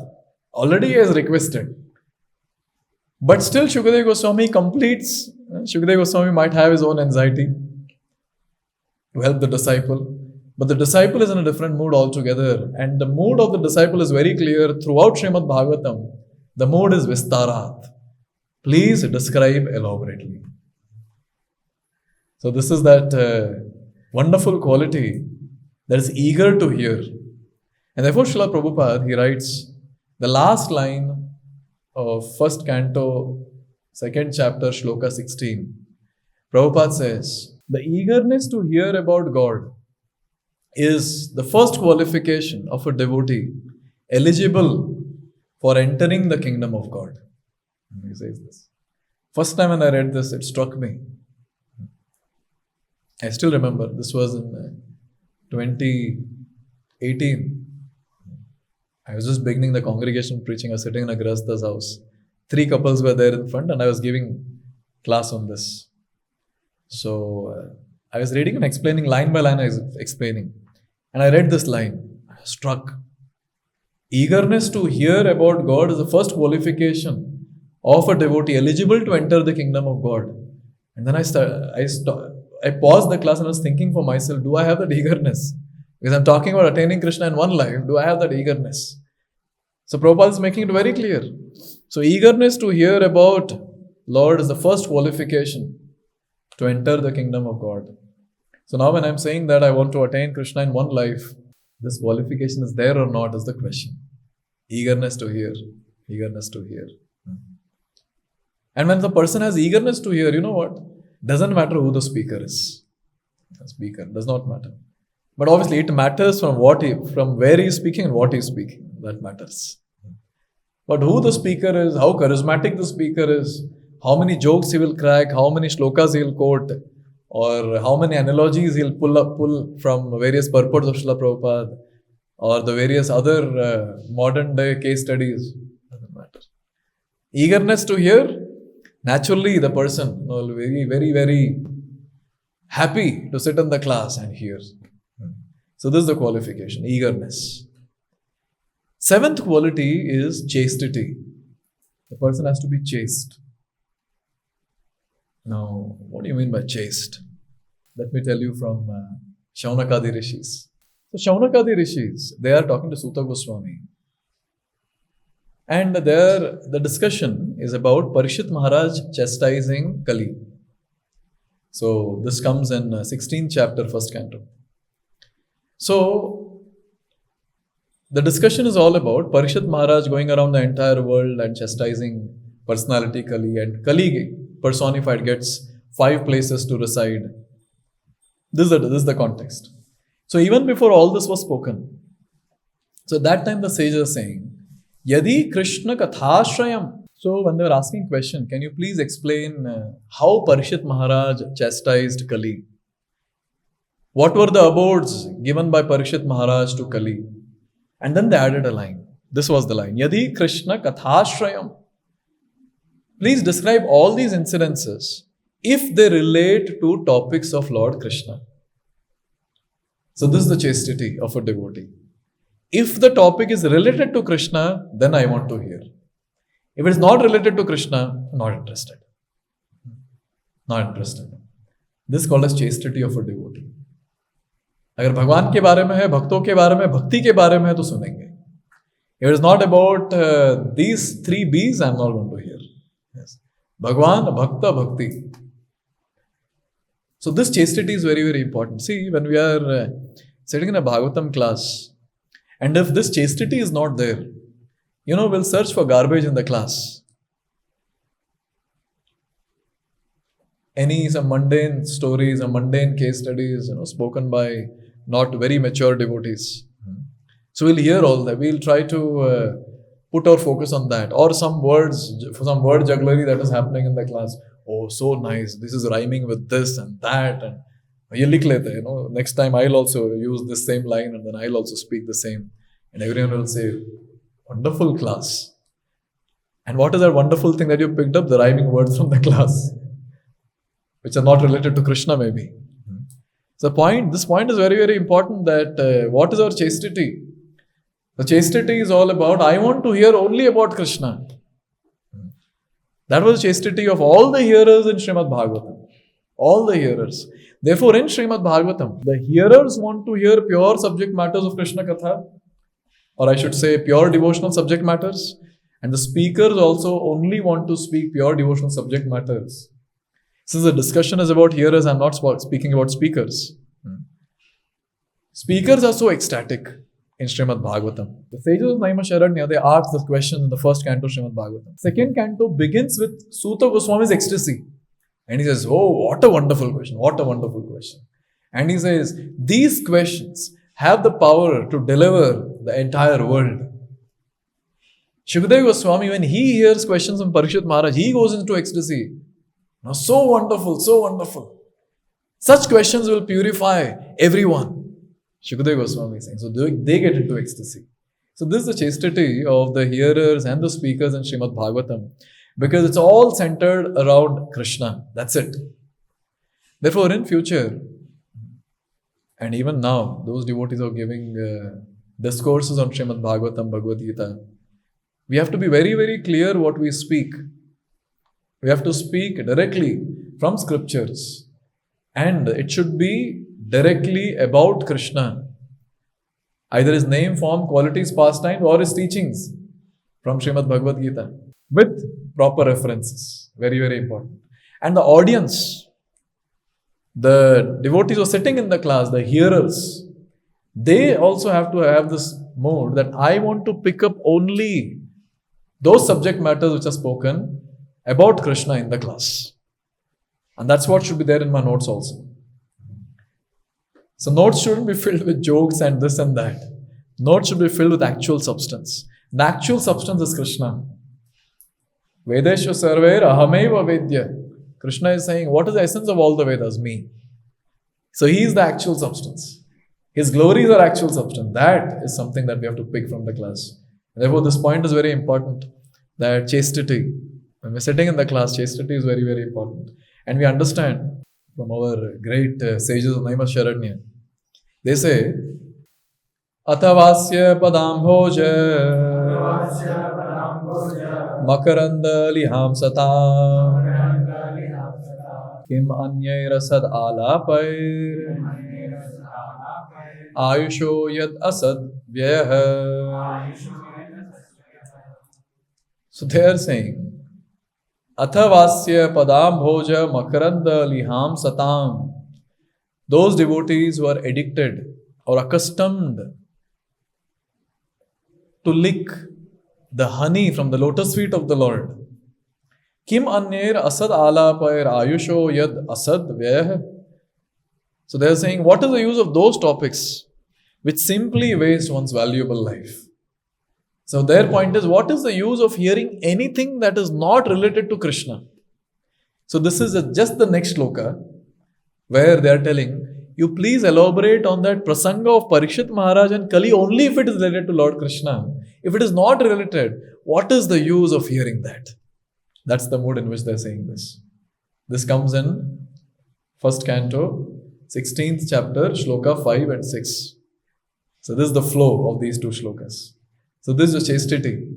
S2: Already he has requested. But still Shukdev Goswami completes. Shukdev Goswami might have his own anxiety to help the disciple. But the disciple is in a different mood altogether. And the mood of the disciple is very clear throughout Srimad Bhagavatam. The mood is Vistarat. Please describe elaborately. So this is that wonderful quality that is eager to hear. And therefore Srila Prabhupada, he writes the last line of first canto, second chapter, shloka 16. Prabhupada says, the eagerness to hear about God is the first qualification of a devotee eligible for entering the kingdom of God. He says this. First time when I read this, it struck me. I still remember, this was in 2018. I was just beginning the congregation preaching. I was sitting in a Grahastha's house. 3 couples were there in front and I was giving class on this. So I was reading and explaining line by line. I was explaining. And I read this line. I was struck. Eagerness to hear about God is the first qualification of a devotee eligible to enter the kingdom of God. And then I paused the class and I was thinking for myself, do I have that eagerness? Because I'm talking about attaining Krishna in one life. Do I have that eagerness? So Prabhupada is making it very clear. So eagerness to hear about Lord is the first qualification to enter the kingdom of God. So now when I'm saying that I want to attain Krishna in one life, this qualification is there or not is the question. Eagerness to hear. Eagerness to hear. And when the person has eagerness to hear, you know what? Doesn't matter who the speaker is. The speaker does not matter. But obviously it matters from where he is speaking and what he is speaking. That matters. But who the speaker is, how charismatic the speaker is, how many jokes he will crack, how many shlokas he will quote, or how many analogies he'll pull from various purports of Srila Prabhupada, or the various other modern day case studies. Doesn't matter. Eagerness to hear, naturally the person will be very, very, very happy to sit in the class and hear. So this is the qualification, eagerness. 7th quality is chastity. The person has to be chaste. Now, what do you mean by chaste? Let me tell you from Shaunakadi Rishis. So Shaunakadi Rishis, they are talking to Suta Goswami. And there the discussion is about Parishit Maharaj chastising Kali. So this comes in 16th chapter, 1st canto. So the discussion is all about Parishit Maharaj going around the entire world and chastising personality Kali, and Kali personified gets 5 places to reside. This is the context. So even before all this was spoken, so at that time the sage is saying, Yadi Krishna Kathashrayam. So when they were asking question, can you please explain how Parishit Maharaj chastised Kali? What were the abodes given by Parishit Maharaj to Kali? And then they added a line. This was the line. Yadi Krishna Kathashrayam. Please describe all these incidences if they relate to topics of Lord Krishna. So this is the chastity of a devotee. If the topic is related to Krishna, then I want to hear. If it is not related to Krishna, not interested. Not interested. This is called as chastity of a devotee. अगर भगवान के बारे में है, भक्तों के बारे में, भक्ति के बारे में है तो सुनेंगे. If it is not about these 3 B's, I am not going to hear. Yes. Bhagwan, Bhakta, Bhakti. So this chastity is very, very important. See, when we are sitting in a Bhagavatam class, and if this chastity is not there, we'll search for garbage in the class. Some mundane stories, some mundane case studies, spoken by not very mature devotees. So we'll hear all that. We'll try to put our focus on that. Or some word jugglery that is happening in the class. Oh, so nice. This is rhyming with this and that. And ye likh lete, next time I'll also use this same line and then I'll also speak the same. And everyone will say, wonderful class. And what is that wonderful thing that you picked up? The rhyming words from the class, which are not related to Krishna maybe. So this point is very, very important, that what is our chastity? The chastity is all about, I want to hear only about Krishna. That was the chastity of all the hearers in Srimad Bhagavatam. All the hearers. Therefore, in Srimad Bhagavatam, the hearers want to hear pure subject matters of Krishna Katha, or I should say pure devotional subject matters, and the speakers also only want to speak pure devotional subject matters. Since the discussion is about hearers, I'm not speaking about speakers. Speakers are so ecstatic in Srimad Bhagavatam. The sages of Naimisharanya, they ask this question in the first canto of Srimad Bhagavatam. Second canto begins with Suta Goswami's ecstasy. And he says, oh, what a wonderful question, what a wonderful question. And he says, these questions have the power to deliver the entire world. Shukadeva Goswami, when he hears questions from Parikshit Maharaj, he goes into ecstasy. Now, so wonderful, so wonderful. Such questions will purify everyone. Shukadeva Goswami is saying. So they get into ecstasy. So this is the chastity of the hearers and the speakers in Srimad Bhagavatam. Because it's all centered around Krishna. That's it. Therefore, in future, and even now, those devotees are giving discourses on Srimad Bhagavatam, Bhagavad Gita. We have to be very, very clear what we speak. We have to speak directly from scriptures. And it should be directly about Krishna. Either his name, form, qualities, pastimes, or his teachings from Srimad Bhagavad Gita. With proper references. Very, very important. And the audience, the devotees who are sitting in the class, the hearers, they also have to have this mood that I want to pick up only those subject matters which are spoken about Krishna in the class. And that's what should be there in my notes also. So notes shouldn't be filled with jokes and this and that. Notes should be filled with actual substance. The actual substance is Krishna. Vedesha sarver ahameva vedya. Krishna is saying, what is the essence of all the Vedas? Me. So he is the actual substance. His glories are actual substance. That is something that we have to pick from the class. Therefore, this point is very important. That chastity, when we're sitting in the class, chastity is very, very important. And we understand from our great sages of Naimisharanya. They say, Atavasya padambhoja Makaranda liham satam Kim anyaira sad alapair Ayusho yad asad vyayah. So they are saying, Athavasya padam bhoja makaranda liham satam. Those devotees who are addicted or accustomed to lick the honey from the lotus feet of the Lord. Kim anyer asad alapair ayusho yad asad vyayah. So they are saying, what is the use of those topics which simply waste one's valuable life? So their point is, what is the use of hearing anything that is not related to Krishna? So this is just the next shloka where they are telling, you please elaborate on that prasanga of Parikshit Maharaj and Kali only if it is related to Lord Krishna. If it is not related, what is the use of hearing that? That's the mood in which they are saying this. This comes in first canto, 16th chapter, shloka 5 and 6. So this is the flow of these two shlokas. So this is chastity.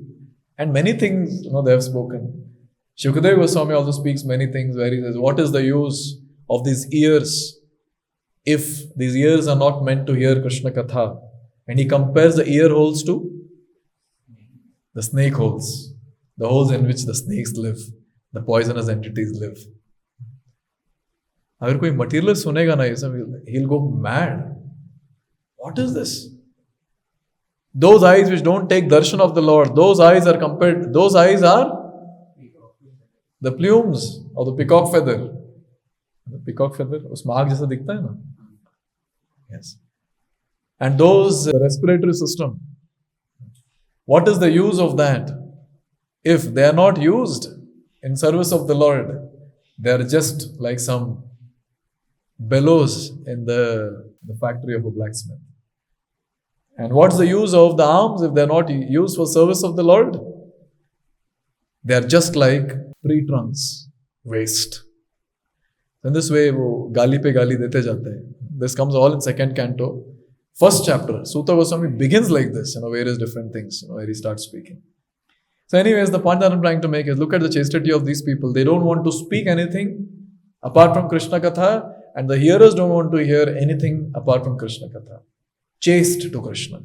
S2: And many things, they have spoken. Shukadeva Goswami also speaks many things where he says, what is the use of these ears if these ears are not meant to hear Krishna Katha? And he compares the ear holes to the snake holes. The holes in which the snakes live. The poisonous entities live. अगर कोई materialist सुनेगा ना ये सब, he'll go mad. What is this? Those eyes which don't take darshan of the Lord, those eyes are the plumes of the peacock feather. The peacock feather, उसमें आग जैसा दिखता है ना? Yes. And those respiratory system. What is the use of that? If they are not used in service of the Lord, they are just like some bellows in the factory of a blacksmith. And what's the use of the arms if they're not used for service of the Lord? They are just like tree trunks, waste. In this way, wo gali pe gali dete jate hain. This comes all in second canto. First chapter, Suta Goswami begins like this, various different things, where he starts speaking. So anyways, the point that I'm trying to make is, look at the chastity of these people. They don't want to speak anything apart from Krishna Katha, And the hearers don't want to hear anything apart from Krishna katha. Chaste to Krishna.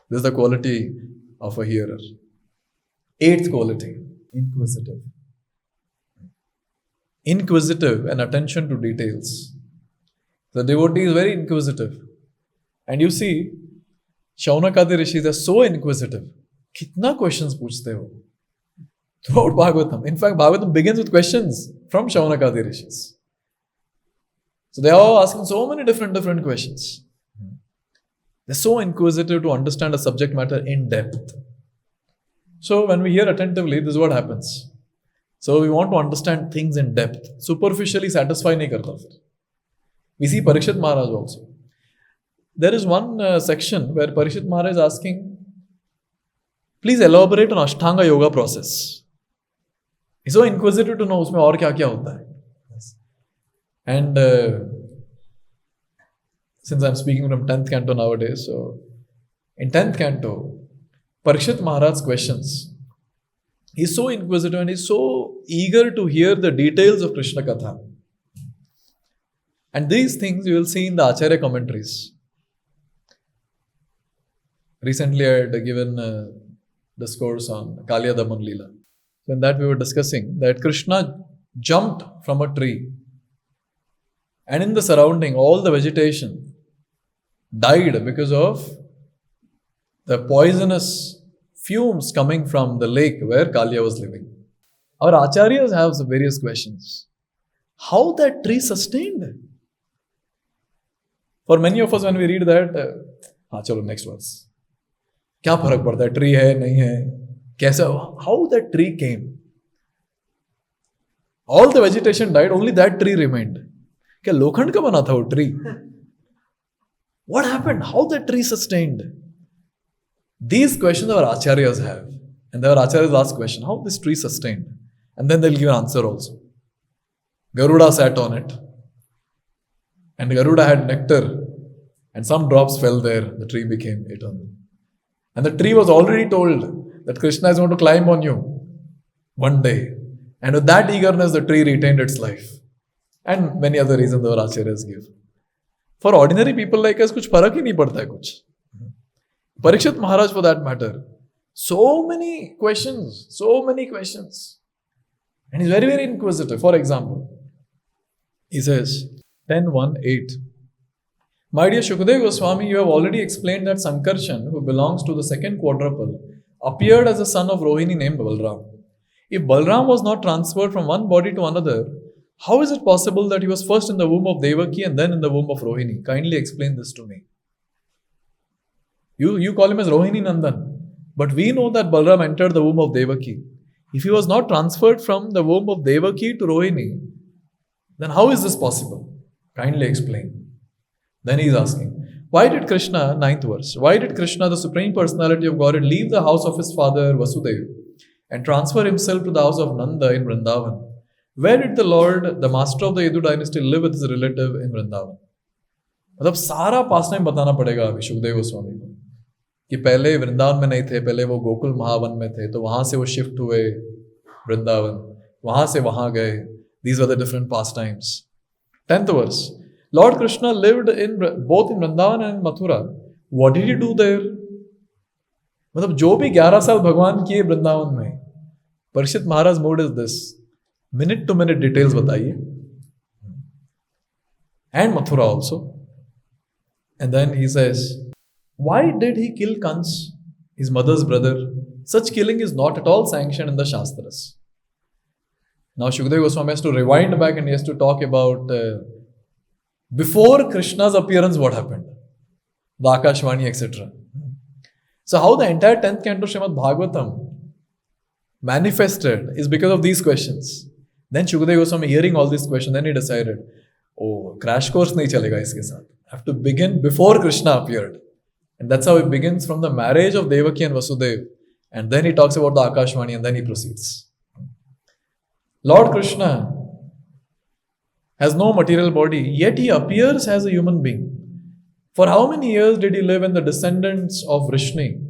S2: This is the quality of a hearer. 8th quality, inquisitive. Inquisitive and attention to details. The devotee is very inquisitive. And you see, Shaunakadi rishis are so inquisitive. Kitna questions पूछते हो? Throughout Bhagavatam. In fact, Bhagavatam begins with questions from Shaunakadi rishis. So they are all asking so many different questions. They're so inquisitive to understand a subject matter in depth. So when we hear attentively, this is what happens. So we want to understand things in depth. Superficially satisfy nahi karta fir. We see Parikshit Maharaj also. There is one section where Parikshit Maharaj is asking, please elaborate on Ashtanga Yoga process. He's so inquisitive to know usme aur kya hota hai. And since I'm speaking from 10th canto nowadays, so in 10th canto, Parikshit Maharaj's questions, he's so inquisitive and he's so eager to hear the details of Krishna Katha. And these things you will see in the Acharya commentaries. Recently I had given a discourse on Kaliya Daman Leela. So in that we were discussing that Krishna jumped from a tree and in the surrounding all the vegetation died because of the poisonous fumes coming from the lake where Kaliya was living. Our acharyas have some various questions. How that tree sustained? For many of us when we read that, chalo next verse. क्या फर्क पड़ता है tree है नहीं है कैसा how that tree came? All the vegetation died, only that tree remained. क्या लोखंड का बना था वो tree? What happened? How that tree sustained? These questions our acharyas have. And our acharyas ask question, how this tree sustained? And then they'll give an answer also. Garuda sat on it. And Garuda had nectar. And some drops fell there. The tree became eternal. And the tree was already told that Krishna is going to climb on you one day. And with that eagerness, the tree retained its life. And many other reasons our acharyas give. For ordinary people like us, कुछ फर्क ही नहीं पड़ता है कुछ. Parikshit Maharaj, for that matter, so many questions. And he's very, very inquisitive. For example, he says, 10.1.8. My dear Shukadeva Goswami, you have already explained that Sankarshan, who belongs to the second quadruple, appeared as a son of Rohini named Balram. If Balram was not transferred from one body to another, how is it possible that he was first in the womb of Devaki and then in the womb of Rohini? Kindly explain this to me. You call him as Rohini Nandan, but we know that Balram entered the womb of Devaki. If he was not transferred from the womb of Devaki to Rohini, then how is this possible? Kindly explain. Then he is asking, why did Krishna, 9th verse, why did Krishna, the Supreme Personality of Godhead, leave the house of his father Vasudeva and transfer himself to the house of Nanda in Vrindavan? Where did the Lord, the master of the Yadu dynasty, live with his relative in Vrindavan? मतलब सारा पास time बताना पड़ेगा अभी शुकदेव गोस्वामी को कि पहले वृंदावन में नहीं थे, पहले वो गोकुल महावन में थे, तो वहां से वो शिफ्ट हुए वृंदावन, वहां से वहां गए. These were the different pastimes. 10th verse. Lord Krishna lived both in Vrindavan and in Mathura. What did he do there? मतलब जो भी 11 साल भगवान किए वृंदावन में, Parikshit Maharaj's mood is this. Minute to minute details बताइए. And Mathura also. And then he says, why did he kill Kans, his mother's brother? Such killing is not at all sanctioned in the Shastras. Now Shukadeva Goswami has to rewind back and he has to talk about before Krishna's appearance, what happened? The Akashvani, etc. So how the entire 10th canto Srimad Bhagavatam manifested is because of these questions. Then Shukadeva Goswami hearing all these questions, then he decided, oh, crash course nahi chalega iske saath. I have to begin before Krishna appeared. And that's how it begins from the marriage of Devaki and Vasudeva. And then he talks about the Akashvani and then he proceeds. Lord Krishna has no material body, yet he appears as a human being. For how many years did he live in the descendants of Vrishni?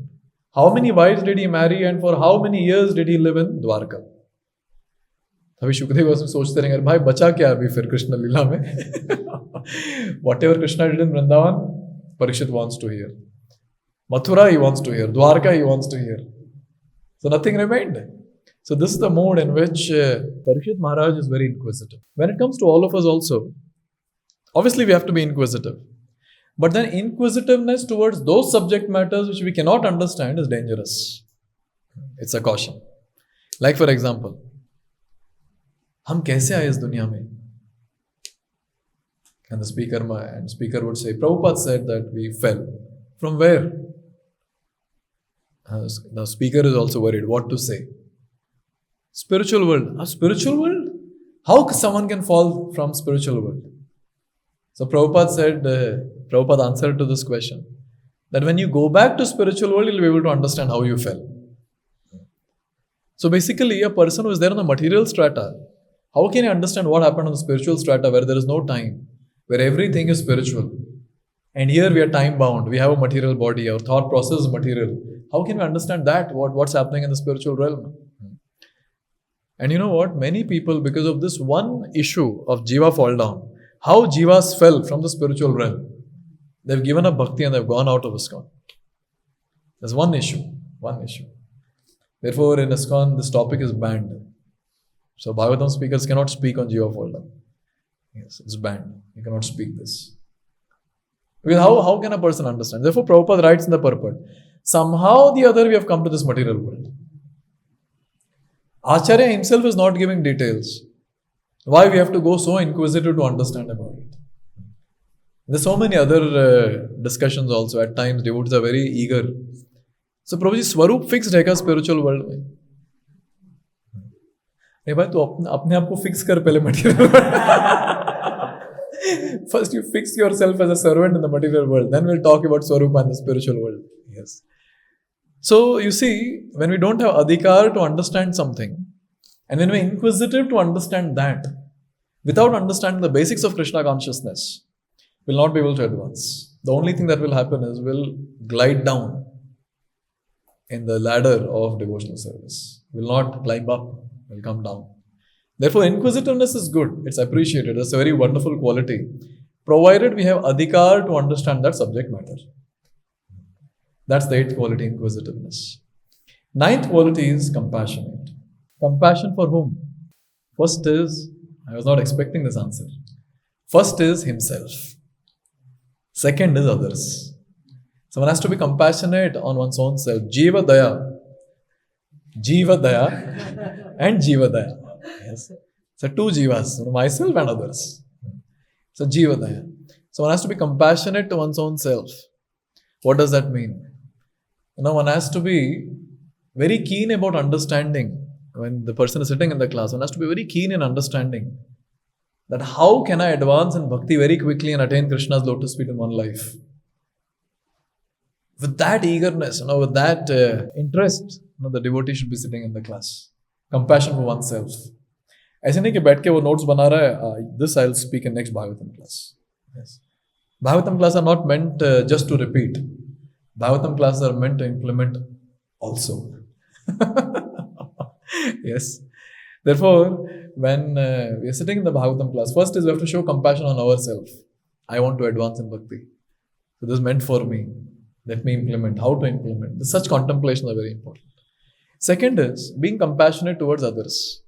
S2: How many wives did he marry and for how many years did he live in Dwarka? अभी सुखदेव गोस्वामी सोचते रहेंगे भाई बचा क्या अभी फिर कृष्ण लीला में. Whatever Krishna did in Vrindavan, Parikshit wants to hear. Mathura he wants to hear. Dwarka he wants to hear. So nothing remained. So this is the mode in which Parikshit Maharaj is very inquisitive. When it comes to all of us also, obviously we have to be inquisitive. But then inquisitiveness towards those subject matters which we cannot understand is dangerous. It's a caution. Like for example, हम कैसे आए इस दुनिया में? And the speaker would say, Prabhupada said that we fell. From where? The speaker is also worried what to say. Spiritual world. A spiritual world? How someone can fall from spiritual world? So Prabhupada answered to this question that when you go back to spiritual world, you'll be able to understand how you fell. So basically, a person who is there on the material strata, how can he understand what happened on the spiritual strata where there is no time, where everything is spiritual? And here we are time bound. We have a material body. Our thought process is material. How can we understand that? What's happening in the spiritual realm? And you know what? Many people, because of this one issue of Jiva fall down, how Jivas fell from the spiritual realm, they've given up bhakti and they've gone out of ISKCON. There's one issue. Therefore, in ISKCON, this topic is banned. So Bhagavatam speakers cannot speak on Jiva fall down. Yes, it's banned. You cannot speak this. Because how can a person understand? Therefore, Prabhupada writes in the purport, somehow or the other we have come to this material world. Acharya himself is not giving details. Why we have to go so inquisitive to understand about it? There's so many other discussions also. At times, devotees are very eager. So, Prabhuji, Swarup fixed है क्या spiritual world में? नहीं भाई, तो अपने आप को fix कर पहले material world. First, you fix yourself as a servant in the material world. Then we'll talk about Swarup and the spiritual world. Yes. So, you see, when we don't have adhikar to understand something, and when we're inquisitive to understand that, without understanding the basics of Krishna consciousness, we'll not be able to advance. The only thing that will happen is we'll glide down in the ladder of devotional service. We'll not climb up, we'll come down. Therefore, inquisitiveness is good. It's appreciated. That's a very wonderful quality, provided we have adhikar to understand that subject matter. That's the 8th quality, inquisitiveness. 9th quality is compassionate. Compassion for whom? First is, I was not expecting this answer. First is himself. Second is others. Someone has to be compassionate on one's own self. Jiva Daya. Jiva Daya and Jiva Daya. Yes. So 2 Jivas, myself and others. So Jiva Daya. So one has to be compassionate to one's own self. What does that mean? One has to be very keen about understanding. When the person is sitting in the class, one has to be very keen in understanding that how can I advance in bhakti very quickly and attain Krishna's lotus feet in one life. With that eagerness, with that interest, the devotee should be sitting in the class. Compassion for oneself. ऐसे नहीं कि बैठ के वो notes बना रहा है, this I'll speak in next Bhagavatam class. Yes. Bhagavatam classes are not meant just to repeat. Bhagavatam classes are meant to implement also. Yes. Therefore, when we are sitting in the Bhagavatam class, first is we have to show compassion on ourselves. I want to advance in bhakti. So this is meant for me. Let me implement. How to implement? Such contemplations are very important. Second is being compassionate towards others.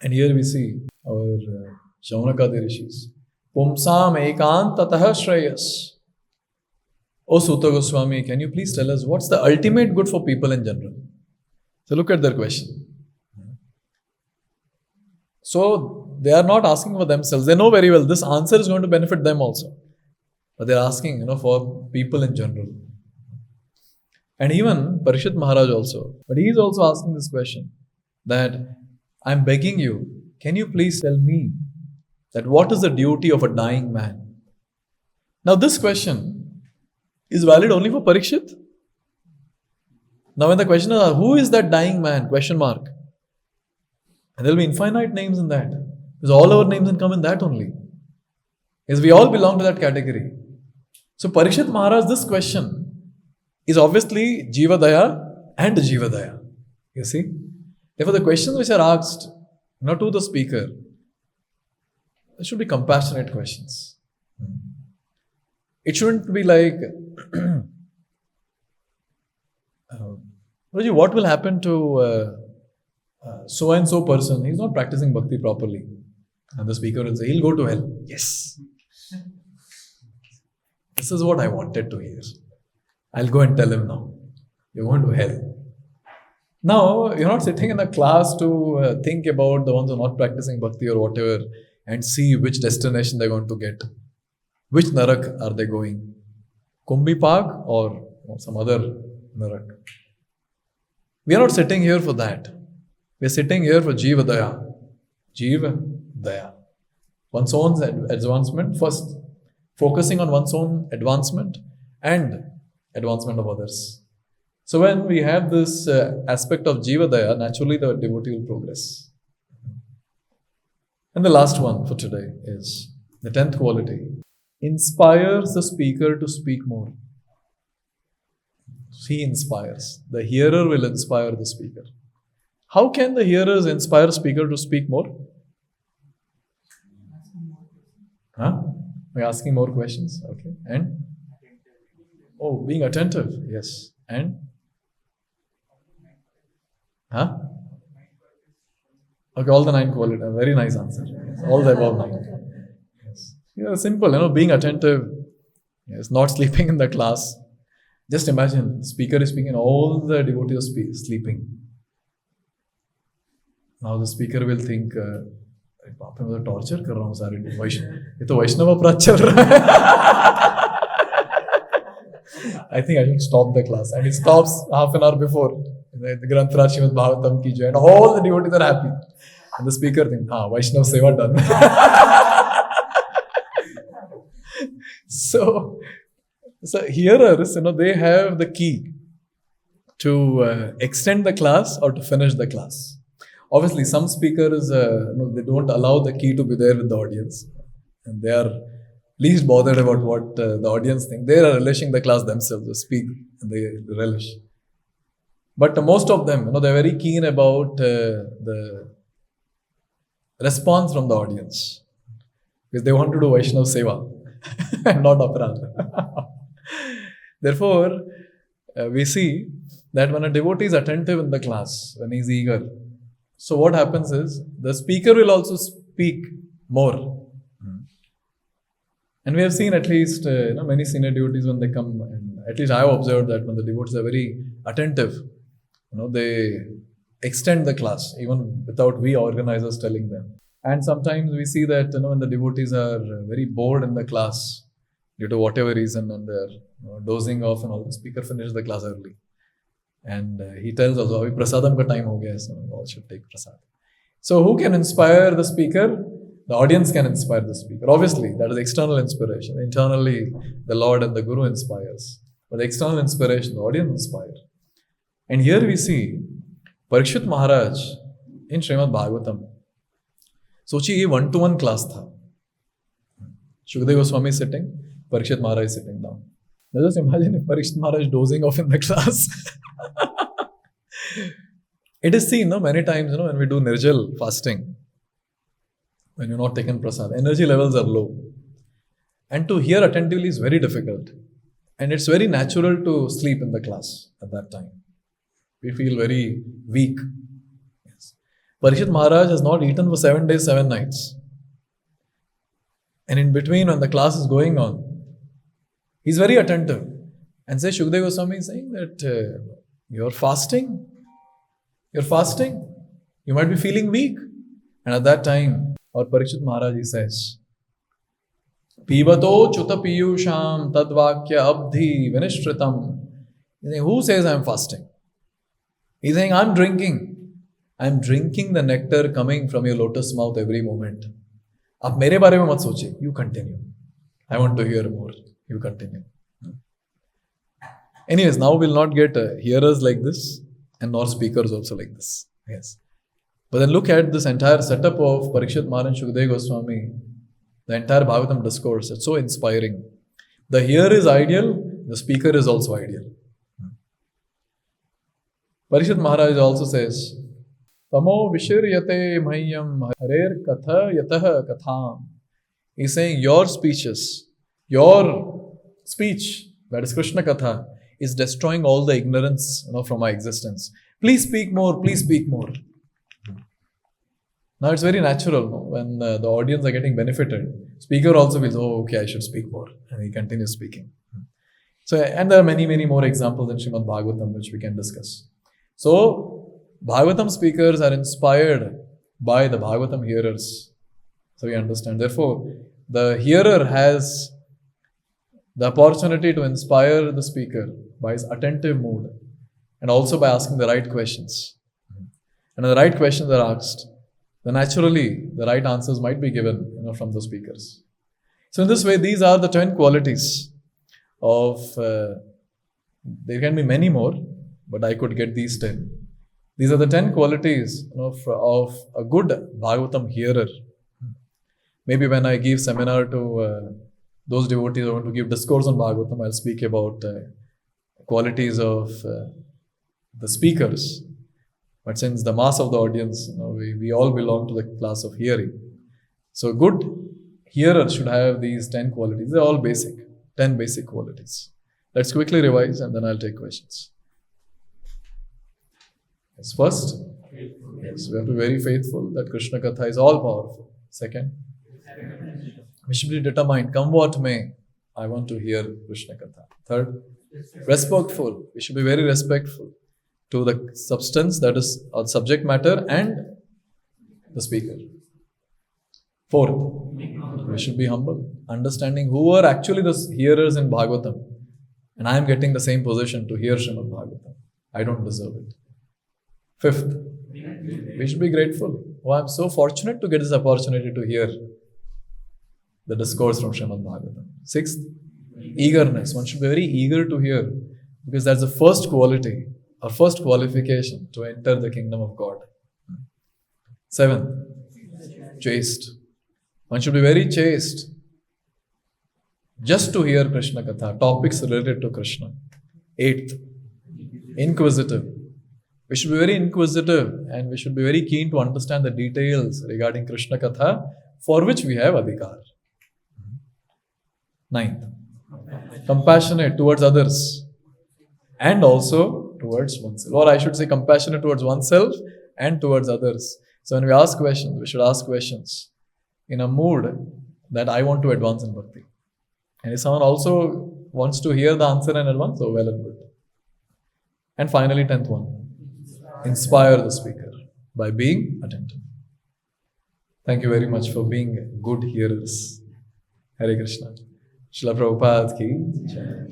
S2: And here we see our Shaunakadi Rishis. Pumsam ekantatah shreyas. O Sutta Goswami, can you please tell us what's the ultimate good for people in general? So look at their question. So they are not asking for themselves. They know very well this answer is going to benefit them also. But they are asking, for people in general. And even Parikshit Maharaj also. But he is also asking this question that I'm begging you, can you please tell me that what is the duty of a dying man? Now this question is valid only for Parikshit. Now when the question is, who is that dying man? Question mark. And there will be infinite names in that. Because all our names can come in that only. Because we all belong to that category. So Parikshit Maharaj, this question is obviously Jiva Daya and Jiva Daya. You see? Therefore the questions which are asked Not to the speaker. There should be compassionate questions. It shouldn't be like, Raji, what will happen to so and so person? He's not practicing bhakti properly. And the speaker will say, he'll go to hell. Yes. This is what I wanted to hear. I'll go and tell him now. You're going to hell. Now, you're not sitting in a class to think about the ones who are not practicing bhakti or whatever and see which destination they're going to get. Which narak are they going? Kumbhi Park or some other narak? We are not sitting here for that. We are sitting here for Jiva Daya. Jiva Daya. One's own advancement first. Focusing on one's own advancement and advancement of others. So when we have this aspect of Jiva Daya, naturally the devotee will progress. And the last one for today is the 10th quality. Inspires the speaker to speak more. He inspires. The hearer will inspire the speaker. How can the hearers inspire the speaker to speak more? By asking more questions. Okay. And? Oh, being attentive. Yes. And? Okay, all the 9 qualities. Very nice answer. Yes. All the above 9. Yes. Yeah, simple, being attentive. Yes, not sleeping in the class. Just imagine, the speaker is speaking, all the devotees are sleeping. Now the speaker will think, बाप रे मैं torture कर रहा हूँ सारे ये तो वैष्णव अपराध चल रहा है. I think I should stop the class. And it stops half an hour before. The Granth Raj Srimad Bhagavatam ki jai, and all the devotees are happy. And the speaker thinks, Vaishnav Seva done. So hearers, they have the key to extend the class or to finish the class. Obviously, some speakers, they don't allow the key to be there with the audience. And they are least bothered about what the audience think. They are relishing the class themselves. They speak and they relish. But most of them, they're very keen about the response from the audience. Because they want to do Vaishnav Seva and not Aparadha. Therefore, we see that when a devotee is attentive in the class, when he is eager, so what happens is, the speaker will also speak more. And we have seen at least, many senior devotees when they come, and at least I have observed that when the devotees are very attentive, they extend the class, even without we organizers telling them. And sometimes we see that, when the devotees are very bored in the class, due to whatever reason, and they're dozing off and all, the speaker finishes the class early. And he tells us, abhi prasadam ka time ho gaya, so we all should take prasad. So who can inspire the speaker? The audience can inspire the speaker. Obviously, that is external inspiration. Internally, the Lord and the Guru inspires. But the external inspiration, the audience inspires. And here we see Parikshit Maharaj in Srimad Bhagavatam. सोचिए ये 1-to-1 class था. Shukadeva Goswami is sitting, Parikshit Maharaj is sitting down. Now just imagine if Parikshit Maharaj is dozing off in the class. It is seen many times when we do Nirjal fasting, when you're not taken prasad, energy levels are low. And to hear attentively is very difficult. And it's very natural to sleep in the class at that time. We feel very weak. Yes. Parikshit Maharaj has not eaten for 7 days, 7 nights. And in between, when the class is going on, he's very attentive. And say, Shukadeva Goswami is saying that you're fasting. You're fasting. You might be feeling weak. And at that time, our Parikshit Maharaj, he says, Pibato chuta piyusham tadvakya abdhi vinishritam. He's saying, who says I'm fasting? He's saying, I'm drinking. I'm drinking the nectar coming from your lotus mouth every moment. Ab mere bare mein mat sochiye. You continue. I want to hear more. You continue. Anyways, now we'll not get hearers like this and nor speakers also like this. Yes. But then look at this entire setup of Parikshit Maharaj and Shukadeva Goswami, the entire Bhagavatam discourse. It's so inspiring. The hearer is ideal, the speaker is also ideal. Parikshit Maharaj also says Tamo vishiryate mahyam harer katha yatah katham. He's saying your speeches, your speech, that is Krishna Katha, is destroying all the ignorance from my existence. Please speak more, please speak more. Now it's very natural when the audience are getting benefited. Speaker also feels, oh, okay, I should speak more. And he continues speaking. So, and there are many, many more examples in Srimad Bhagavatam which we can discuss. So, Bhagavatam speakers are inspired by the Bhagavatam hearers. So we understand. Therefore, the hearer has the opportunity to inspire the speaker by his attentive mood and also by asking the right questions. And when the right questions are asked, then naturally the right answers might be given from the speakers. So in this way, these are the 10 qualities of, there can be many more, but I could get these 10. These are the 10 qualities of a good Bhagavatam hearer. Maybe when I give seminar to those devotees who want to give discourse on Bhagavatam, I'll speak about qualities of the speakers. But since the mass of the audience, we all belong to the class of hearing. So a good hearer should have these 10 qualities. They're all basic, 10 basic qualities. Let's quickly revise and then I'll take questions. Yes, first, yes, we have to be very faithful that Krishna Katha is all powerful. Second, we should be determined, come what may, I want to hear Krishna Katha. Third, respectful. We should be very respectful to the substance, that is our subject matter, and the speaker. Fourth, we should be humble, understanding who are actually the hearers in Bhagavatam. And I am getting the same position to hear Srimad Bhagavatam. I don't deserve it. Fifth, we should be grateful. Oh, I am so fortunate to get this opportunity to hear the discourse from Srimad Bhagavatam. Sixth, eagerness. One should be very eager to hear, because that's the first quality or first qualification to enter the kingdom of God. Seventh, chaste. One should be very chaste just to hear Krishna Katha, topics related to Krishna. Eighth, inquisitive. We should be very inquisitive and we should be very keen to understand the details regarding Krishna Katha, for which we have adhikar. Ninth, compassionate towards others and also towards oneself. Or I should say compassionate towards oneself and towards others. So when we ask questions, we should ask questions in a mood that I want to advance in bhakti. And if someone also wants to hear the answer in advance, so well and good. And finally, 10th one, inspire the speaker by being attentive. Thank you very much for being good hearers. Hare Krishna. Srila Prabhupada ki Jai.